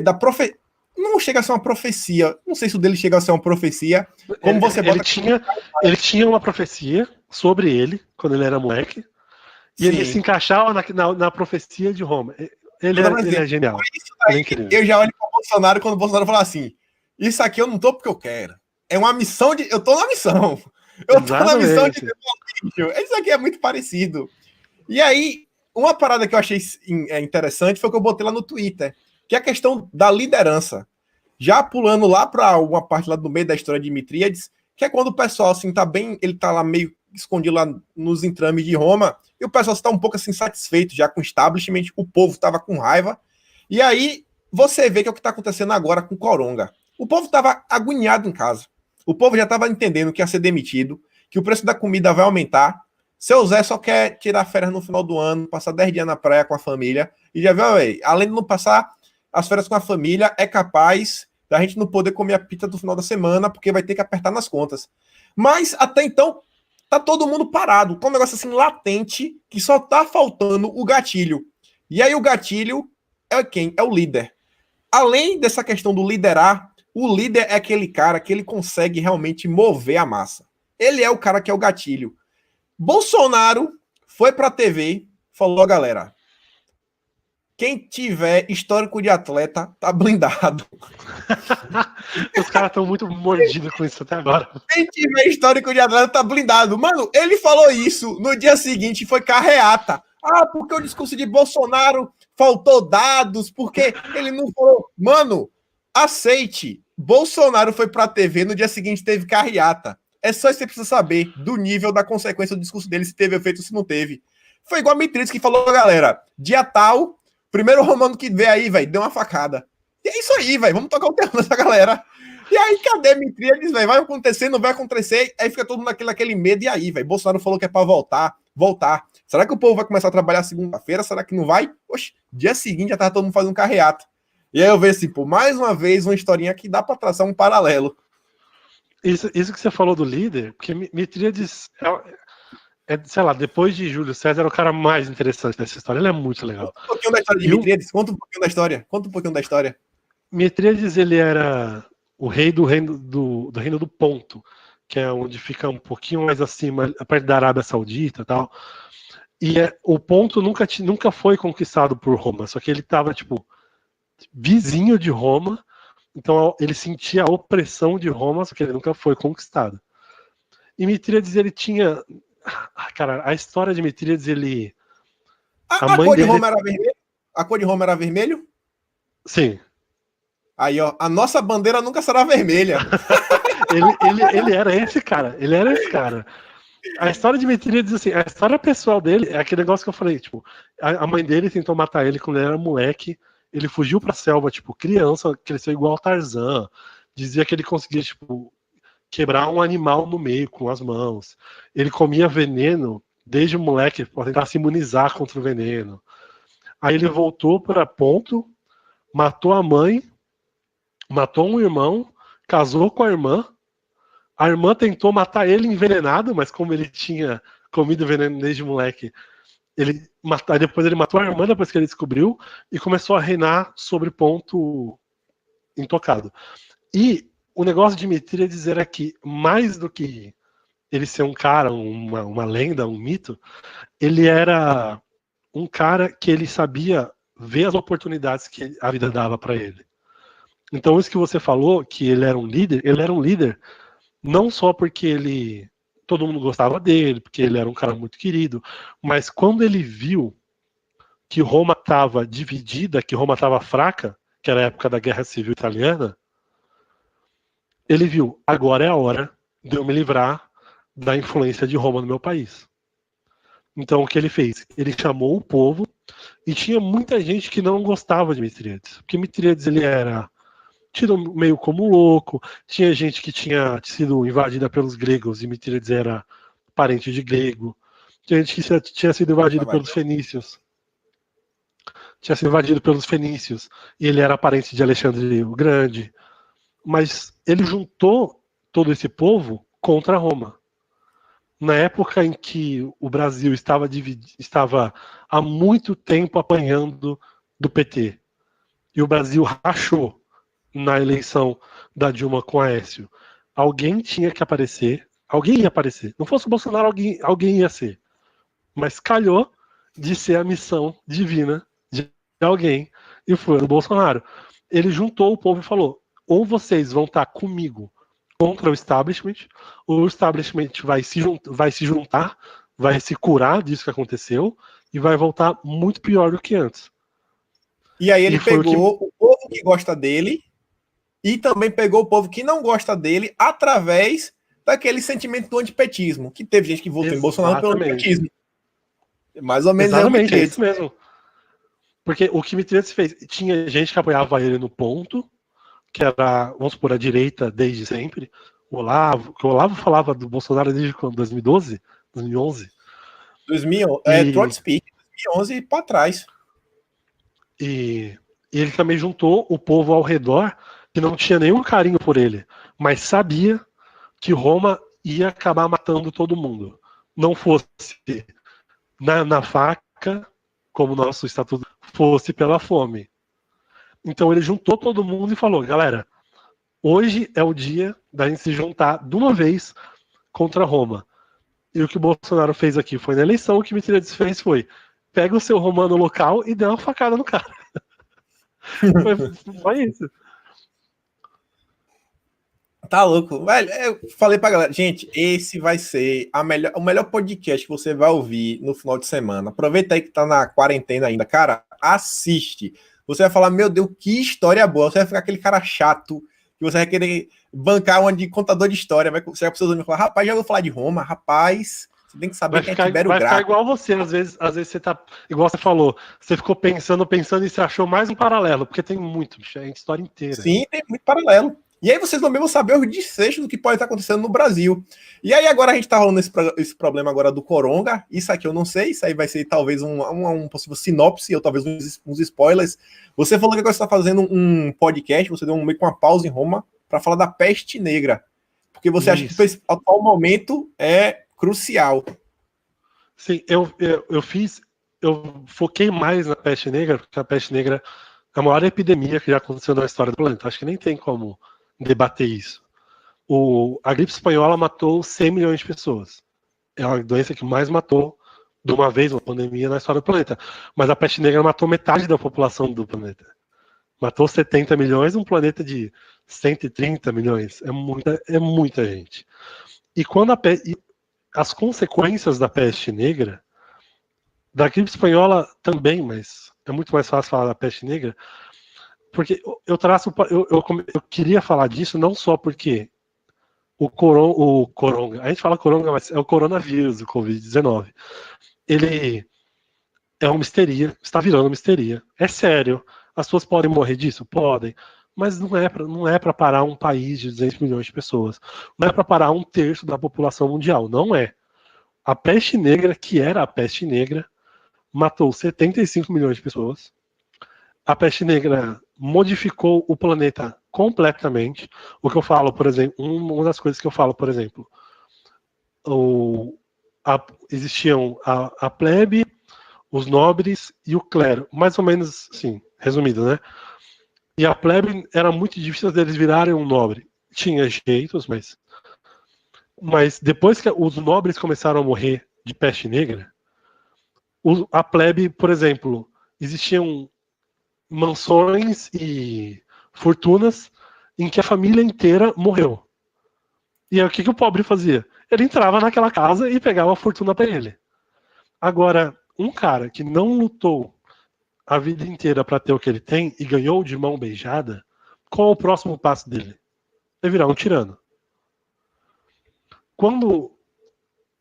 A: da profecia, não chega a ser uma profecia, não sei se o dele chega a ser uma profecia, como você bota...
B: Ele tinha uma profecia sobre ele, quando ele era moleque, e ele se encaixava na profecia de Roma. Ele é genial.
A: Aí, eu já olho para o Bolsonaro quando o Bolsonaro fala assim, isso aqui eu não tô porque eu quero, é uma missão eu tô na missão. Eu tô na missão de isso aqui é muito parecido. E aí, uma parada que eu achei interessante foi que eu botei lá no Twitter, que é a questão da liderança. Já pulando lá para uma parte lá do meio da história de Mitríades, que é quando o pessoal assim tá bem, ele tá lá meio escondido lá nos entrames de Roma, e o pessoal está um pouco assim satisfeito já com o establishment, o povo tava com raiva. E aí você vê que é o que tá acontecendo agora com Coronga. O povo tava agoniado em casa. O povo já tava entendendo que ia ser demitido, que o preço da comida vai aumentar. Seu Zé só quer tirar férias no final do ano, passar 10 dias na praia com a família. E já viu, véio, além de não passar as férias com a família, é capaz da gente não poder comer a pizza do final da semana, porque vai ter que apertar nas contas. Mas, até então, tá todo mundo parado. Tá um negócio assim latente, que só tá faltando o gatilho. E aí o gatilho é quem? É o líder. Além dessa questão do liderar, o líder é aquele cara que ele consegue realmente mover a massa. Ele é o cara que é o gatilho. Bolsonaro foi pra TV, falou, galera, quem tiver histórico de atleta tá blindado.
B: Os caras estão muito mordidos com isso até agora.
A: Quem tiver histórico de atleta tá blindado. Mano, ele falou isso, no dia seguinte foi carreata. Porque o discurso de Bolsonaro faltou dados, porque ele não falou. Mano, aceite. Bolsonaro foi pra TV, no dia seguinte teve carreata. É só isso que você precisa saber do nível da consequência do discurso dele, se teve efeito ou se não teve. Foi igual a Mitríades que falou, galera, dia tal, primeiro romano que vê aí, velho, deu uma facada. E é isso aí, velho, vamos tocar o terror nessa galera. E aí, cadê Mitríades, velho? Vai acontecer, não vai acontecer? Aí fica todo mundo naquele medo, e aí, velho? Bolsonaro falou que é pra voltar. Será que o povo vai começar a trabalhar segunda-feira? Será que não vai? Oxe, dia seguinte já tava todo mundo fazendo carreata. E aí eu vejo assim, pô, mais uma vez, uma historinha que dá pra traçar um paralelo.
B: Isso que você falou do líder, porque Mitríades sei lá, depois de Júlio César, é o cara mais interessante dessa história. Ele é muito legal.
A: Conta um pouquinho da história de Mitríades. Conta um pouquinho da história.
B: Mitríades, ele era o rei do reino do Ponto, que é onde fica um pouquinho mais acima, perto da Arábia Saudita e tal. E o Ponto nunca foi conquistado por Roma, só que ele estava, tipo, vizinho de Roma. Então ele sentia a opressão de Roma, só que ele nunca foi conquistado. E Mitríades, ele tinha... Cara, a história de Mitríades, ele...
A: A cor de Roma era vermelho? A cor de Roma era vermelho?
B: Sim.
A: Aí, ó, a nossa bandeira nunca será vermelha.
B: ele era esse cara. A história de Mitríades, assim, a história pessoal dele é aquele negócio que eu falei, tipo, a mãe dele tentou matar ele quando ele era moleque, ele fugiu pra selva, tipo, criança, cresceu igual Tarzan, dizia que ele conseguia, tipo, quebrar um animal no meio com as mãos. Ele comia veneno desde moleque para tentar se imunizar contra o veneno. Aí ele voltou para Ponto, matou a mãe, matou um irmão, casou com a irmã tentou matar ele envenenado, mas como ele tinha comido veneno desde moleque, depois ele matou a irmã depois que ele descobriu e começou a reinar sobre Ponto intocado. E o negócio de Mitríades era que, mais do que ele ser um cara, uma lenda, um mito, ele era um cara que ele sabia ver as oportunidades que a vida dava para ele. Então, isso que você falou, que ele era um líder não só porque todo mundo gostava dele, porque ele era um cara muito querido, mas quando ele viu que Roma estava dividida, que Roma estava fraca, que era a época da Guerra Civil Italiana, ele viu, agora é a hora de eu me livrar da influência de Roma no meu país. Então, o que ele fez? Ele chamou o povo, e tinha muita gente que não gostava de Mitríades, porque Mitríades ele era tido meio como louco, tinha gente que tinha sido invadida pelos gregos, e Mitríades era parente de grego, tinha gente que tinha sido invadido pelos fenícios, e ele era parente de Alexandre o Grande, mas ele juntou todo esse povo contra Roma. Na época em que o Brasil estava há muito tempo apanhando do PT, e o Brasil rachou na eleição da Dilma com Aécio, alguém tinha que aparecer, alguém ia aparecer. Não fosse o Bolsonaro, alguém ia ser. Mas calhou de ser a missão divina de alguém, e foi o Bolsonaro. Ele juntou o povo e falou: ou vocês vão estar comigo contra o establishment, ou o establishment vai se juntar, vai se curar disso que aconteceu, e vai voltar muito pior do que antes.
A: E aí ele pegou o povo que gosta dele e também pegou o povo que não gosta dele através daquele sentimento do antipetismo, que teve gente que votou em Bolsonaro pelo antipetismo. Mais ou menos.
B: Exatamente, é isso mesmo. Porque o que Mitríades fez, tinha gente que apoiava ele no Ponto, que era, vamos supor, a direita desde sempre. O Olavo falava do Bolsonaro desde quando? 2012? 2011?
A: 2011, Trotsky, 2011 para trás.
B: E ele também juntou o povo ao redor que não tinha nenhum carinho por ele, mas sabia que Roma ia acabar matando todo mundo. Não fosse na faca, como o nosso estatuto, fosse pela fome. Então ele juntou todo mundo e falou: galera, hoje é o dia da gente se juntar de uma vez contra Roma. E o que o Bolsonaro fez aqui foi na eleição, o que Mitríades fez foi: pega o seu romano local e dê uma facada no cara. Foi isso.
A: Tá louco. Velho, eu falei pra galera, gente, esse vai ser o melhor podcast que você vai ouvir no final de semana. Aproveita aí que tá na quarentena ainda. Cara, assiste. Você vai falar, meu Deus, que história boa. Você vai ficar aquele cara chato, que você vai querer bancar uma de contador de história. Você vai precisar me falar, rapaz, já vou falar de Roma. Rapaz, você tem que saber
B: que é Tibério Graco. Vai ficar igual você, às vezes você tá, igual você falou, você ficou pensando e você achou mais um paralelo, porque tem muito, bicho, é a história inteira.
A: Sim, tem muito paralelo. E aí vocês também vão saber os desfechos do que pode estar acontecendo no Brasil. E aí agora a gente tá rolando esse problema agora do Coronga. Isso aqui eu não sei. Isso aí vai ser talvez um possível sinopse ou talvez uns spoilers. Você falou que agora você está fazendo um podcast, você deu meio com uma pausa em Roma para falar da peste negra. Porque você acha que esse atual momento é crucial.
B: Sim, eu foquei mais na peste negra, porque a peste negra é a maior epidemia que já aconteceu na história do planeta. Acho que nem tem como debater isso. A gripe espanhola matou 100 milhões de pessoas. É a doença que mais matou de uma vez, uma pandemia na história do planeta. Mas a peste negra matou metade da população do planeta. Matou 70 milhões, um planeta de 130 milhões. É muita gente. E quando as consequências da peste negra, da gripe espanhola também, mas é muito mais fácil falar da peste negra, porque eu queria falar disso não só porque o coronga, a gente fala coronga, mas é o coronavírus, o Covid-19. Ele é uma histeria, está virando uma histeria. É sério. As pessoas podem morrer disso? Podem. Mas não é para parar um país de 200 milhões de pessoas. Não é para parar um terço da população mundial. Não é. A peste negra, que era a peste negra, matou 75 milhões de pessoas. A peste negra modificou o planeta completamente. O que eu falo, por exemplo, uma das coisas que eu falo, por exemplo, existiam a plebe, os nobres e o clero, mais ou menos assim, resumido, né? E a plebe era muito difícil deles virarem um nobre. Tinha jeitos, mas depois que os nobres começaram a morrer de peste negra, a plebe, por exemplo, existiam mansões e fortunas em que a família inteira morreu. E aí o que o pobre fazia? Ele entrava naquela casa e pegava a fortuna para ele. Agora, um cara que não lutou a vida inteira para ter o que ele tem e ganhou de mão beijada, qual é o próximo passo dele? É virar um tirano. Quando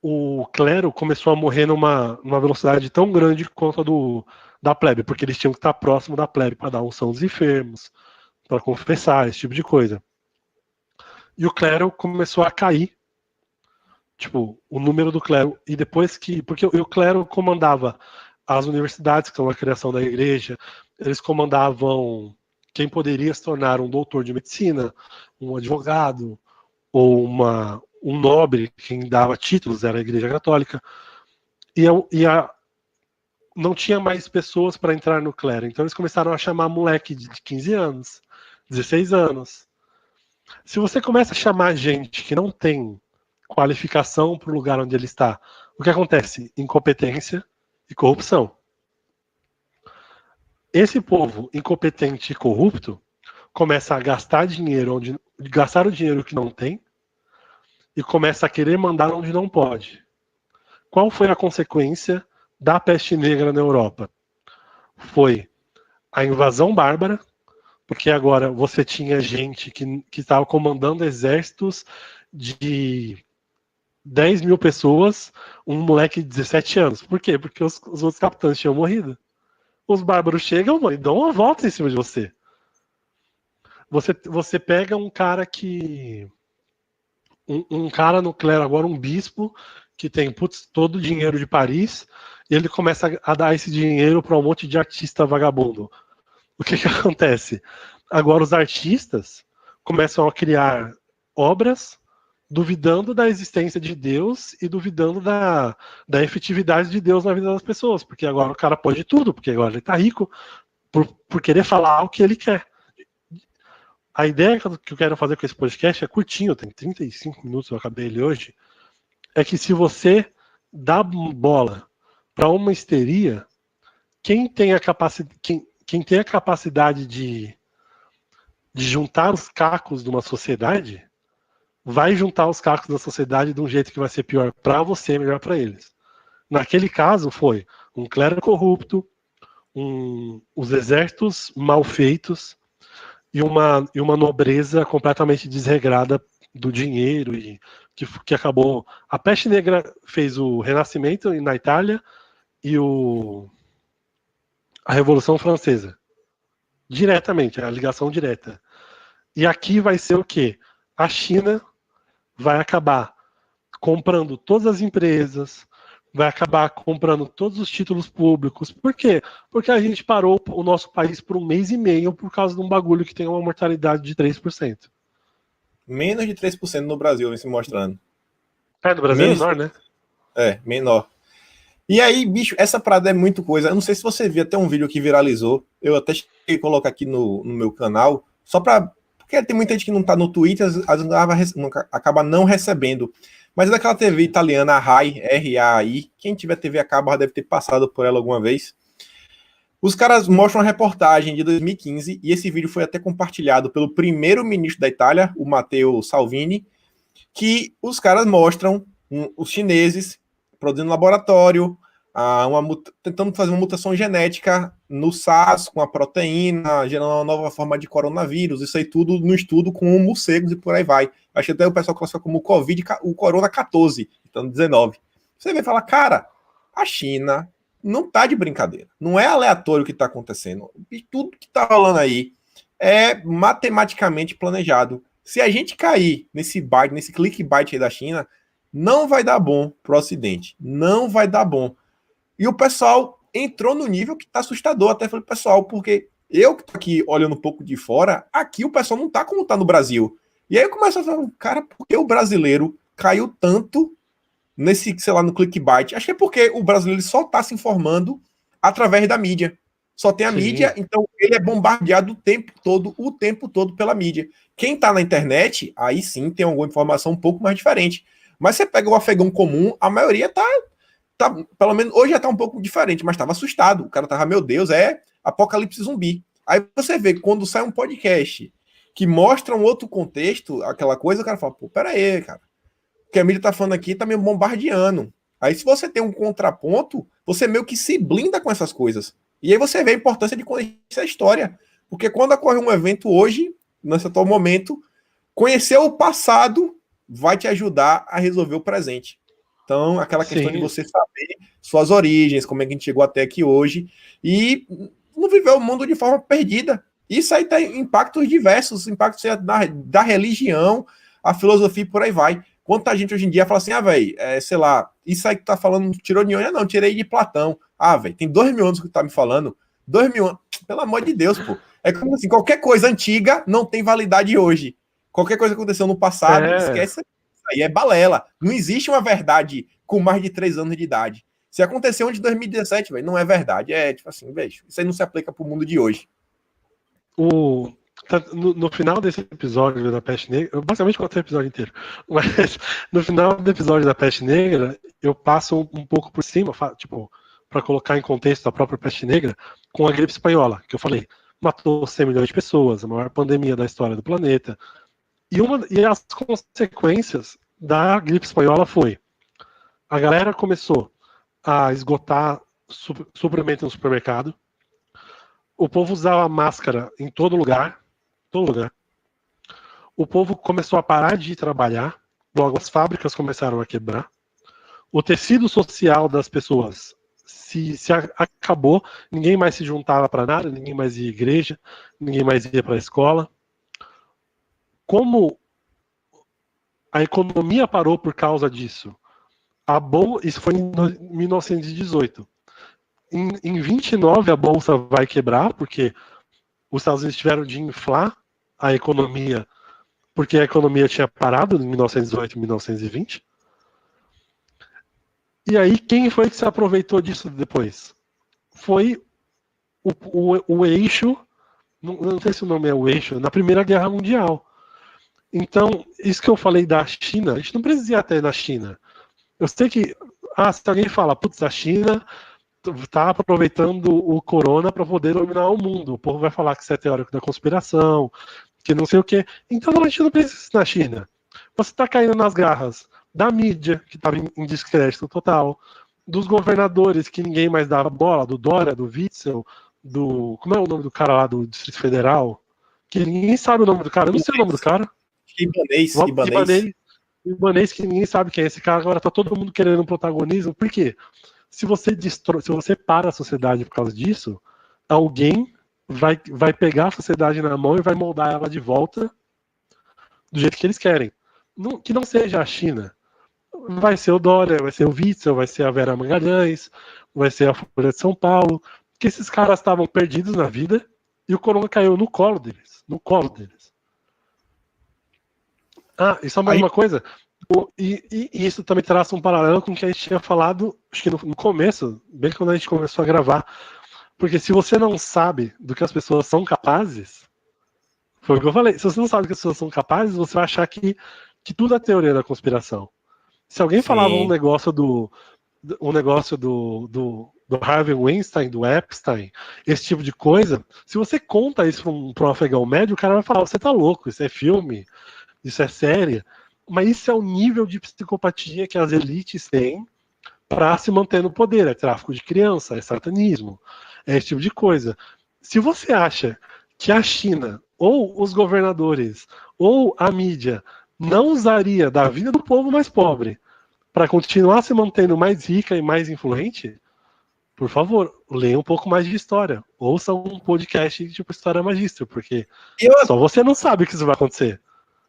B: o clero começou a morrer numa velocidade tão grande quanto a da plebe, porque eles tinham que estar próximo da plebe para dar unção aos enfermos, para confessar, esse tipo de coisa. E o clero começou a cair, tipo, o número do clero, e depois que, porque o clero comandava as universidades, que são a criação da igreja, eles comandavam quem poderia se tornar um doutor de medicina, um advogado, ou um nobre, quem dava títulos era a igreja católica, não tinha mais pessoas para entrar no clero, então eles começaram a chamar moleque de 15 anos, 16 anos. Se você começa a chamar gente que não tem qualificação para o lugar onde ele está, o que acontece? Incompetência e corrupção. Esse povo incompetente e corrupto começa a gastar gastar o dinheiro que não tem e começa a querer mandar onde não pode. Qual foi a consequência da peste negra na Europa? Foi a invasão bárbara, porque agora você tinha gente que estava comandando exércitos de 10 mil pessoas, um moleque de 17 anos. Por quê? Porque os outros capitães tinham morrido. Os bárbaros chegam e dão uma volta em cima de você. Você pega um cara que. Um cara no clero, agora um bispo, que tem todo o dinheiro de Paris, e ele começa a dar esse dinheiro para um monte de artista vagabundo. O que acontece? Agora os artistas começam a criar obras duvidando da existência de Deus e duvidando da efetividade de Deus na vida das pessoas, porque agora o cara pode tudo, porque agora ele tá rico por querer falar o que ele quer. A ideia que eu quero fazer com esse podcast é curtinho, tem 35 minutos, eu acabei ele hoje, é que se você dá bola para uma histeria, quem tem a capacidade de juntar os cacos de uma sociedade vai juntar os cacos da sociedade de um jeito que vai ser pior para você e melhor para eles. Naquele caso foi um clero corrupto, os exércitos mal feitos e uma nobreza completamente desregrada do dinheiro e que acabou. A peste negra fez o Renascimento na Itália e a Revolução Francesa. Diretamente, a ligação direta. E aqui vai ser o quê? A China vai acabar comprando todas as empresas, vai acabar comprando todos os títulos públicos. Por quê? Porque a gente parou o nosso país por 1 mês e meio por causa de um bagulho que tem uma mortalidade de 3%.
A: Menos de 3% no Brasil, vem se mostrando.
B: No Brasil é menor, né?
A: Menor. E aí, bicho, essa parada é muito coisa. Eu não sei se você viu até um vídeo que viralizou. Eu até cheguei a colocar aqui no meu canal, só pra. Porque tem muita gente que não tá no Twitter, às vezes acaba não recebendo. Mas é daquela TV italiana, a RAI, RAI. Quem tiver TV a cabo deve ter passado por ela alguma vez. Os caras mostram uma reportagem de 2015, e esse vídeo foi até compartilhado pelo primeiro-ministro da Itália, o Matteo Salvini, que os caras mostram os chineses produzindo laboratório, tentando fazer uma mutação genética no SARS, com a proteína, gerando uma nova forma de coronavírus, isso aí tudo no estudo com morcegos e por aí vai. Acho que até o pessoal classifica como Covid, o Corona 14, então 19. Você vai falar, cara, a China não tá de brincadeira, não é aleatório o que tá acontecendo, e tudo que tá rolando aí é matematicamente planejado. Se a gente cair nesse byte, nesse clickbait aí da China, não vai dar bom pro Ocidente, não vai dar bom. E o pessoal entrou no nível que tá assustador, até falei, pessoal, porque eu que tô aqui olhando um pouco de fora, aqui o pessoal não tá como tá no Brasil. E aí eu começo a falar, cara, por que o brasileiro caiu tanto nesse, sei lá, no clickbait? Acho que é porque o brasileiro só tá se informando através da mídia. Só tem a
B: Sim.
A: mídia, então ele é bombardeado o tempo todo pela mídia. Quem tá na internet, aí sim tem alguma informação um pouco mais diferente. Mas você pega o afegão comum, a maioria tá pelo menos hoje já tá um pouco diferente, mas tava assustado. O cara tava, meu Deus, é apocalipse zumbi. Aí você vê, quando sai um podcast que mostra um outro contexto, aquela coisa, o cara fala, pô, pera aí, cara. O que a mídia tá falando aqui tá meio bombardeando. Aí se você tem um contraponto, você meio que se blinda com essas coisas. E aí você vê a importância de conhecer a história. Porque quando ocorre um evento hoje, nesse atual momento, conhecer o passado vai te ajudar a resolver o presente. Então, aquela questão de você saber suas origens, como é que a gente chegou até aqui hoje, e não viver o mundo de forma perdida. Isso aí tem impactos diversos, impactos da religião, a filosofia e por aí vai. Quanta gente hoje em dia fala assim, velho, sei lá, isso aí que tá falando, tirou de onde? Não, tirei de Platão. Velho, tem 2000 anos que tu tá me falando. 2000 anos, pelo amor de Deus, pô. É como assim, qualquer coisa antiga não tem validade hoje. Qualquer coisa que aconteceu no passado, esquece. Isso aí é balela. Não existe uma verdade com mais de 3 anos de idade. Se aconteceu antes de 2017, velho, não é verdade. É tipo assim, vejo, isso aí não se aplica pro mundo de hoje.
B: No final desse episódio da Peste Negra, eu basicamente contei o episódio inteiro, mas no final do episódio da Peste Negra, eu passo um pouco por cima, tipo, para colocar em contexto a própria Peste Negra, com a gripe espanhola, que eu falei, matou 100 milhões de pessoas, a maior pandemia da história do planeta. E as consequências da gripe espanhola foi, a galera começou a esgotar suplemento no supermercado, o povo usava máscara em todo lugar. O povo começou a parar de trabalhar, logo as fábricas começaram a quebrar. O tecido social das pessoas se acabou, ninguém mais se juntava para nada, ninguém mais ia à igreja, ninguém mais ia para a escola. Como a economia parou por causa disso? Isso foi em 1918. Em 29 a bolsa vai quebrar, porque os Estados Unidos tiveram de inflar a economia, porque a economia tinha parado em 1918 e 1920. E aí, quem foi que se aproveitou disso depois? Foi o eixo, não sei se o nome é o eixo, na Primeira Guerra Mundial. Então, isso que eu falei da China, a gente não precisa ir até na China. Eu sei que, se alguém fala, putz, a China está aproveitando o corona para poder dominar o mundo. O povo vai falar que isso é teórico da conspiração, que não sei o quê. Então a gente não precisa na China. Você está caindo nas garras da mídia, que estava em descrédito total, dos governadores que ninguém mais dava bola, do Dória, do Witzel, como é o nome do cara lá do Distrito Federal? Que ninguém sabe o nome do cara. Eu não sei o nome do cara. Ibanez, que ninguém sabe quem é esse cara. Agora tá todo mundo querendo um protagonismo. Por quê? Se você para a sociedade por causa disso, alguém vai pegar a sociedade na mão e vai moldar ela de volta do jeito que eles querem. Que não seja a China. Vai ser o Dória, vai ser o Witzel, vai ser a Vera Magalhães, vai ser a Folha de São Paulo, que esses caras estavam perdidos na vida e o corona caiu no colo deles. E só mais uma coisa, e isso também traça um paralelo com o que a gente tinha falado, acho que no começo, bem quando a gente começou a gravar, porque se você não sabe do que as pessoas são capazes, foi o que eu falei, se você não sabe do que as pessoas são capazes, você vai achar que tudo é teoria da conspiração. Se alguém falava um negócio do Harvey Weinstein, do Epstein, esse tipo de coisa, se você conta isso para um afegão médio, o cara vai falar, você tá louco, isso é filme, isso é série, mas isso é o nível de psicopatia que as elites têm para se manter no poder. É tráfico de criança, é satanismo, é esse tipo de coisa. Se você acha que a China, ou os governadores, ou a mídia, não usaria da vida do povo mais pobre para continuar se mantendo mais rica e mais influente, por favor, leia um pouco mais de história. Ouça um podcast tipo História Magistra, porque só você não sabe que isso vai acontecer.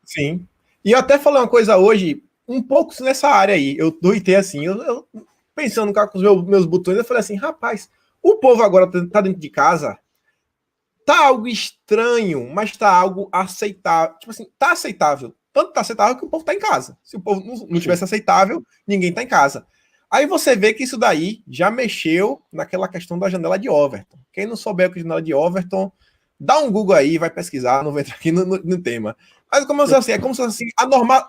A: Sim. E eu até falei uma coisa hoje, um pouco nessa área aí. Eu tuitei assim, eu pensando com os meus botões, eu falei assim, rapaz, o povo agora tá dentro de casa, tá algo estranho, mas tá algo aceitável. Tipo assim, tá aceitável. Tanto tá aceitável que o povo tá em casa. Se o povo não tivesse aceitável, ninguém tá em casa. Aí você vê que isso daí já mexeu naquela questão da janela de Overton. Quem não souber o que é janela de Overton, dá um Google aí, vai pesquisar, não vou entrar aqui no tema. Mas como assim, é como se assim,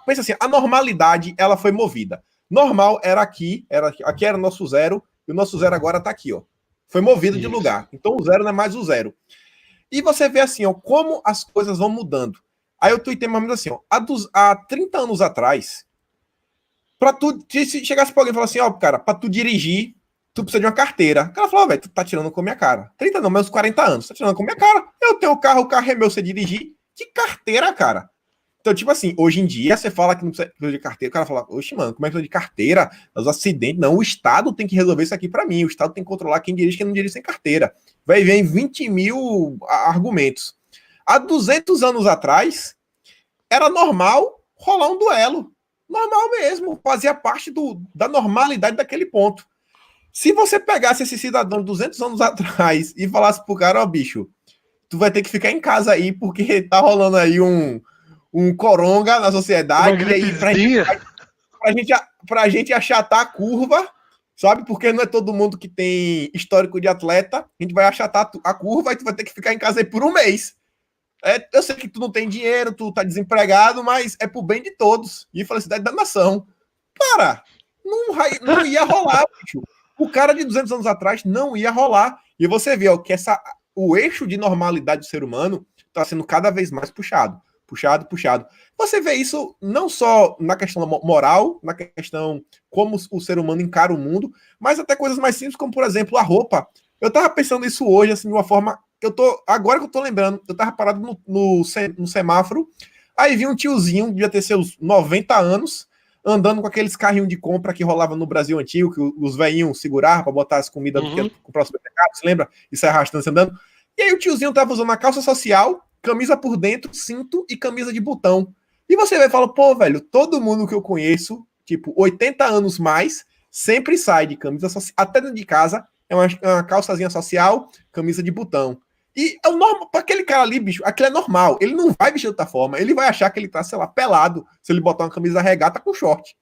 A: pensa assim, a normalidade ela foi movida. Normal era aqui era o nosso zero, e o nosso zero agora tá aqui, ó. Foi movido de lugar. Então o zero não é mais o zero. E você vê assim, ó, como as coisas vão mudando. Aí eu tuitei mais ou menos assim, ó, há 30 anos atrás, pra tu, se chegasse pra alguém e falar assim, ó, cara, pra tu dirigir, tu precisa de uma carteira. O cara falou, velho, tu tá tirando com a minha cara. 30 não, meus 40 anos, tá tirando com a minha cara. Eu tenho o carro é meu, você dirigir. Que carteira, cara? Então, tipo assim, hoje em dia, você fala que não precisa de carteira, o cara fala, oxe, mano, como é que precisa de carteira? Os acidentes, não, o Estado tem que resolver isso aqui pra mim, o Estado tem que controlar quem dirige e quem não dirige sem carteira. Vai vir 20 mil argumentos. Há 200 anos atrás, era normal rolar um duelo. Normal mesmo, fazia parte da normalidade daquele ponto. Se você pegasse esse cidadão de 200 anos atrás e falasse pro cara, ó, bicho, tu vai ter que ficar em casa aí, porque tá rolando aí um coronga na sociedade, e aí pra gente achatar a curva, sabe? Porque não é todo mundo que tem histórico de atleta, a gente vai achatar a curva e tu vai ter que ficar em casa aí por um mês. Eu sei que tu não tem dinheiro, tu tá desempregado, mas é pro bem de todos e felicidade da nação. Cara, não ia rolar, bicho. O cara de 200 anos atrás não ia rolar. E você vê ó, que o eixo de normalidade do ser humano está sendo cada vez mais puxado. Puxado. Você vê isso não só na questão moral, na questão como o ser humano encara o mundo, mas até coisas mais simples, como, por exemplo, a roupa. Eu tava pensando isso hoje, assim, de uma forma que agora que eu tô lembrando, eu tava parado no semáforo, aí vi um tiozinho, devia ter seus 90 anos, andando com aqueles carrinhos de compra que rolava no Brasil antigo, que os velhinhos seguravam para botar as comidas do comprar supermercado, você lembra? E sair arrastando, andando. E aí o tiozinho tava usando a calça social, camisa por dentro, cinto e camisa de botão. E você vai falar, pô, velho, todo mundo que eu conheço, tipo, 80 anos mais, sempre sai de camisa social, até dentro de casa, é uma calçazinha social, camisa de botão. E é o normal, para aquele cara ali, bicho, aquilo é normal. Ele não vai vestir de outra forma. Ele vai achar que ele tá, sei lá, pelado, se ele botar uma camisa regata com short.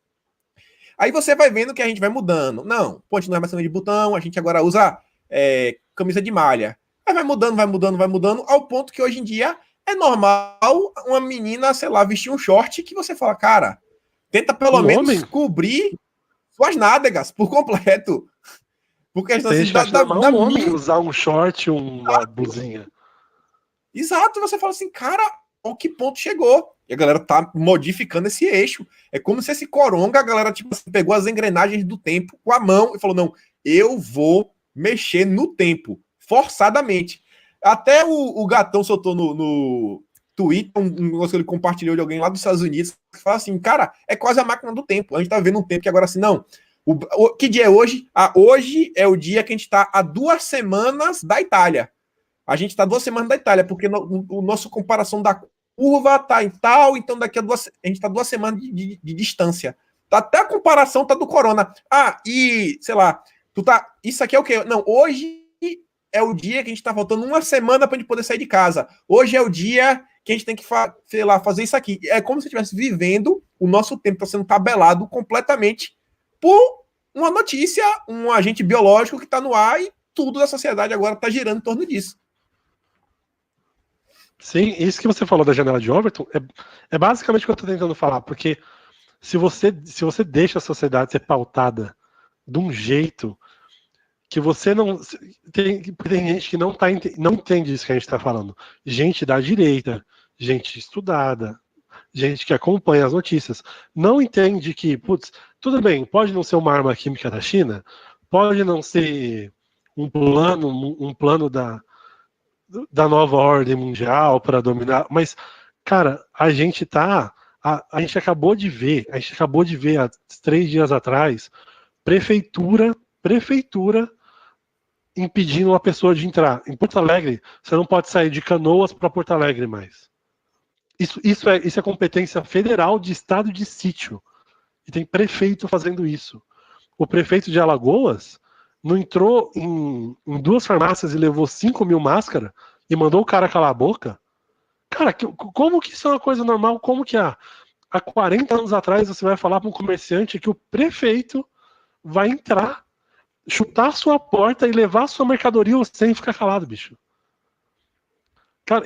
A: Aí você vai vendo que a gente vai mudando. Não, continua mais camisa de botão, a gente agora usa camisa de malha. Aí vai mudando, ao ponto que hoje em dia é normal uma menina, sei lá, vestir um short que você fala, cara, tenta pelo menos cobrir suas nádegas por completo. Porque
B: você acha normal um homem usar um short, uma blusinha.
A: Exato, você fala assim, cara, ao que ponto chegou? E a galera tá modificando esse eixo. É como se esse coronga, a galera tipo assim, pegou as engrenagens do tempo com a mão e falou, não, eu vou mexer no tempo, forçadamente. Até o Gatão soltou no Twitter um negócio que ele compartilhou de alguém lá dos Estados Unidos, que fala assim, cara, é quase a máquina do tempo. A gente tá vendo um tempo que agora assim, não, que dia é hoje? Hoje é o dia que a gente está há 2 semanas da Itália. A gente está 2 semanas da Itália, porque o nosso comparação da curva está em tal, então daqui a a gente está 2 semanas de distância. Até a comparação tá do corona. E, sei lá, isso aqui é o quê? Não, hoje é o dia que a gente está faltando 1 semana para a gente poder sair de casa. Hoje é o dia que a gente tem que, sei lá, fazer isso aqui. É como se estivesse vivendo o nosso tempo, está sendo tabelado completamente por uma notícia, um agente biológico que está no ar e tudo da sociedade agora está girando em torno disso.
B: Sim, isso que você falou da janela de Overton é basicamente o que eu estou tentando falar, porque se você deixa a sociedade ser pautada de um jeito que você não... Tem gente que não entende isso que a gente está falando. Gente da direita, gente estudada, gente que acompanha as notícias, não entende que, putz, tudo bem, pode não ser uma arma química da China, pode não ser um plano da nova ordem mundial para dominar, mas, cara, a gente acabou de ver há 3 dias atrás, prefeitura impedindo uma pessoa de entrar. Em Porto Alegre, você não pode sair de Canoas para Porto Alegre mais. Isso é competência federal de estado de sítio. E tem prefeito fazendo isso. O prefeito de Alagoas não entrou em 2 farmácias e levou 5.000 máscaras e mandou o cara calar a boca? Cara, como que isso é uma coisa normal? Como que há 40 anos atrás você vai falar para um comerciante que o prefeito vai entrar, chutar a sua porta e levar a sua mercadoria sem ficar calado, bicho? Cara,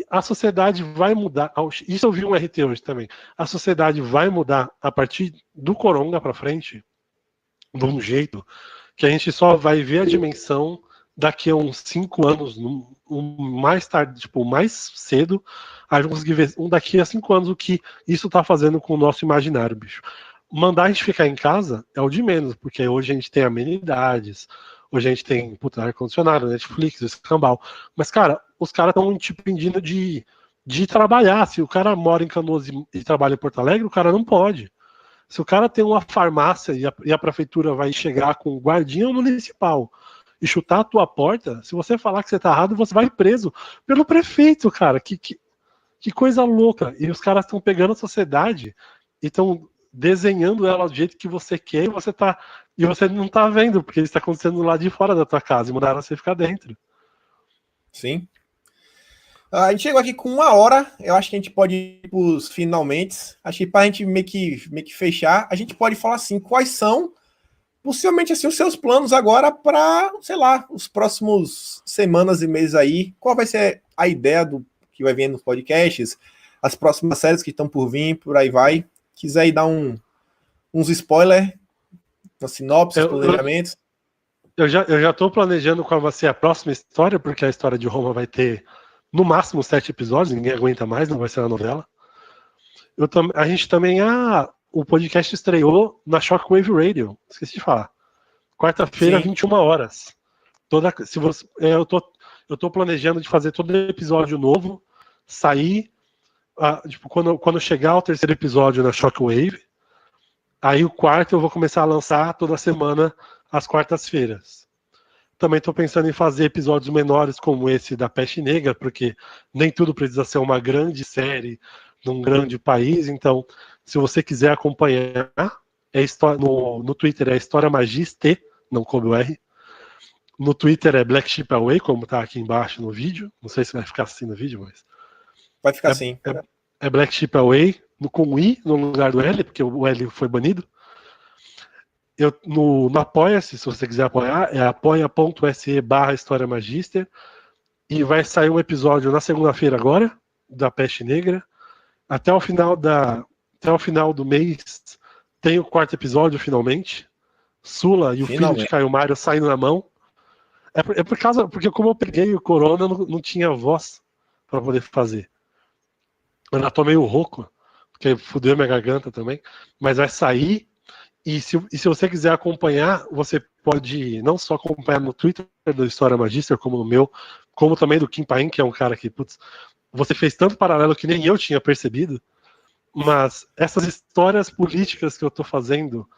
B: a sociedade vai mudar. Isso eu vi um RT hoje também. A sociedade vai mudar a partir do Coronga para frente, de um jeito que a gente só vai ver a dimensão daqui a uns 5 anos, mais tarde, tipo, mais cedo, a gente conseguir ver daqui a 5 anos o que isso tá fazendo com o nosso imaginário, bicho. Mandar a gente ficar em casa é o de menos, porque hoje a gente tem amenidades, hoje a gente tem ar-condicionado, Netflix, escambau. Mas, cara, os caras estão tipo, impedindo de trabalhar. Se o cara mora em Canoas e trabalha em Porto Alegre, o cara não pode. Se o cara tem uma farmácia e a prefeitura vai chegar com o guardinha municipal e chutar a tua porta, se você falar que você tá errado, você vai preso pelo prefeito, cara. Que coisa louca. E os caras estão pegando a sociedade e estão desenhando ela do jeito que você quer e você não tá vendo, porque isso está acontecendo lá de fora da tua casa e mandaram você ficar dentro.
A: Sim. A gente chegou aqui com 1 hora. Eu acho que a gente pode ir para os finalmente. Acho que para a gente meio que fechar, a gente pode falar assim: quais são, possivelmente, assim, os seus planos agora para, sei lá, os próximos semanas e meses aí? Qual vai ser a ideia do que vai vir nos podcasts, as próximas séries que estão por vir, por aí vai? Quiser aí dar uns spoilers, uma sinopse, planejamentos?
B: Eu já tô planejando qual vai ser a próxima história, porque a história de Roma vai ter no máximo 7 episódios, ninguém aguenta mais, não vai ser uma novela. A gente também. O podcast estreou na Shockwave Radio, esqueci de falar. Quarta-feira, 21 horas. Eu tô planejando de fazer todo episódio novo, sair. Tipo, quando chegar o 3º episódio na Shockwave, aí o 4º eu vou começar a lançar toda semana às quartas-feiras. Também estou pensando em fazer episódios menores como esse da Peste Negra, porque nem tudo precisa ser uma grande série num grande país. Então, se você quiser acompanhar, no Twitter é História Magiste, não coube o R. No Twitter é Black Sheep Away, como está aqui embaixo no vídeo. Não sei se vai ficar assim no vídeo, mas...
A: Vai ficar assim.
B: É Black Sheep Away, com o I no lugar do L, porque o L foi banido. No Apoia-se, se você quiser apoiar, é apoia.se/História Magister. E vai sair um episódio na segunda-feira agora, da Peste Negra. Até o final do mês tem o 4º episódio, finalmente. Sula e o filho de Caio Mário saindo na mão. Porque como eu peguei o corona, não tinha voz para poder fazer. Eu já tô meio rouco, porque fudeu minha garganta também. Mas vai sair. E se você quiser acompanhar, você pode não só acompanhar no Twitter do História Magister, como no meu, como também do Kim Paim, que é um cara que, putz, você fez tanto paralelo que nem eu tinha percebido, mas essas histórias políticas que eu tô fazendo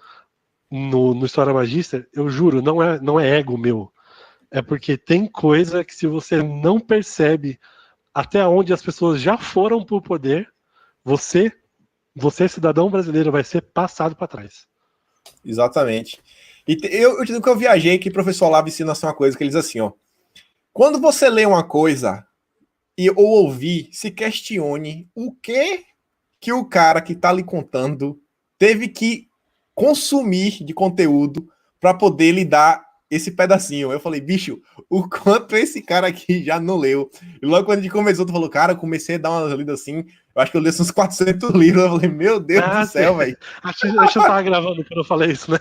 B: no História Magister, eu juro, não é ego meu. É porque tem coisa que se você não percebe até onde as pessoas já foram pro poder, você cidadão brasileiro, vai ser passado para trás.
A: Exatamente. E eu digo que eu viajei, que o professor Olavo ensina assim uma coisa, que ele diz assim, ó: quando você lê uma coisa ou ouvir, se questione o que o cara que tá lhe contando teve que consumir de conteúdo para poder lhe dar esse pedacinho. Eu falei, bicho, o quanto esse cara aqui já não leu. E logo quando a gente começou, tu falou, cara, eu comecei a dar uma lida assim, eu acho que eu li uns 400 livros. Eu falei, meu Deus do céu, velho.
B: Acho que eu tava gravando quando eu falei isso, né?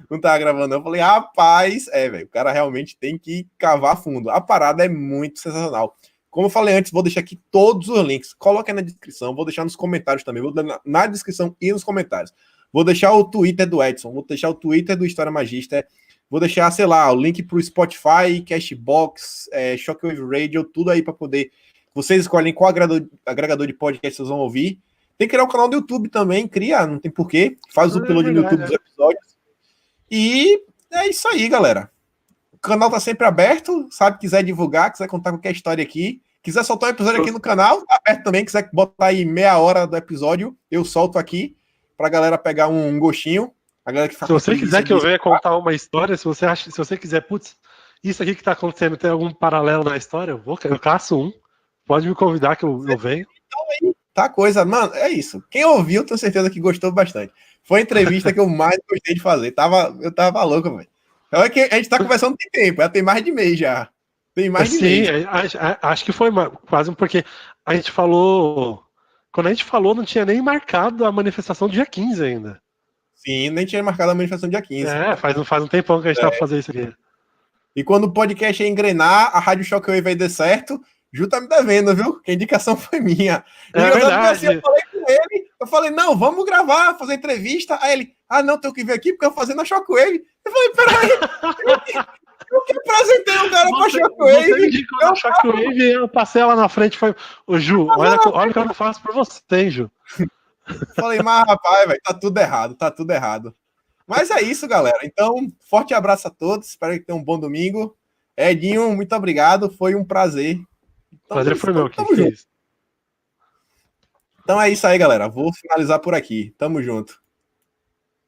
A: Não tava gravando, não. Eu falei, rapaz, velho, o cara realmente tem que cavar fundo. A parada é muito sensacional. Como eu falei antes, vou deixar aqui todos os links. Coloque aí na descrição, vou deixar nos comentários também. Vou dar na descrição e nos comentários. Vou deixar o Twitter do Edson, vou deixar o Twitter do História Magista, vou deixar, sei lá, o link pro Spotify, Cashbox, Shockwave Radio, tudo aí para poder... Vocês escolhem qual agregador de podcast vocês vão ouvir. Tem que criar um canal do YouTube também, cria, não tem porquê. Faz o upload no YouTube dos episódios. E é isso aí, galera. O canal tá sempre aberto, sabe? Quiser divulgar, quiser contar qualquer história aqui, quiser soltar um episódio aqui no canal, tá aberto também. Quiser botar aí meia hora do episódio, eu solto aqui pra galera pegar um gostinho. A galera que
B: se você quiser que eu venha contar uma história, se você quiser, putz, isso aqui que tá acontecendo tem algum paralelo na história, eu caço um. Pode me convidar que eu venho.
A: Então aí, tá coisa. Mano, é isso. Quem ouviu, tenho certeza que gostou bastante. Foi a entrevista que eu mais gostei de fazer. Eu tava louco, velho. É que a gente tá conversando tem tempo, já tem mais de mês já. Tem mais de mês.
B: Sim, acho que foi quase porque a gente falou. Quando a gente falou, não tinha nem marcado a manifestação dia 15 ainda.
A: Sim, nem tinha marcado a manifestação dia 15.
B: Faz um tempão que a gente tava fazendo isso aqui. E
A: quando o podcast ia engrenar, a Rádio Shockwave vai dar certo. Ju tá me devendo, viu? Que a indicação foi minha.
B: Verdade.
A: Eu falei com ele, eu falei, não, vamos gravar, fazer entrevista. Aí ele, não, tenho que vir aqui porque eu vou fazer na Shockwave. Eu falei, peraí, eu que apresentei o cara pra Shockwave.
B: Você indicou na Shockwave e eu passei lá na frente e falei, ô Ju, olha o que eu não faço por você, hein, Ju.
A: Falei, mas rapaz, velho, tá tudo errado. Mas é isso, galera. Então, forte abraço a todos, espero que tenham um bom domingo. Edinho, muito obrigado, foi um prazer.
B: Prazer foi meu,
A: Então é isso aí, galera. Vou finalizar por aqui. Tamo junto.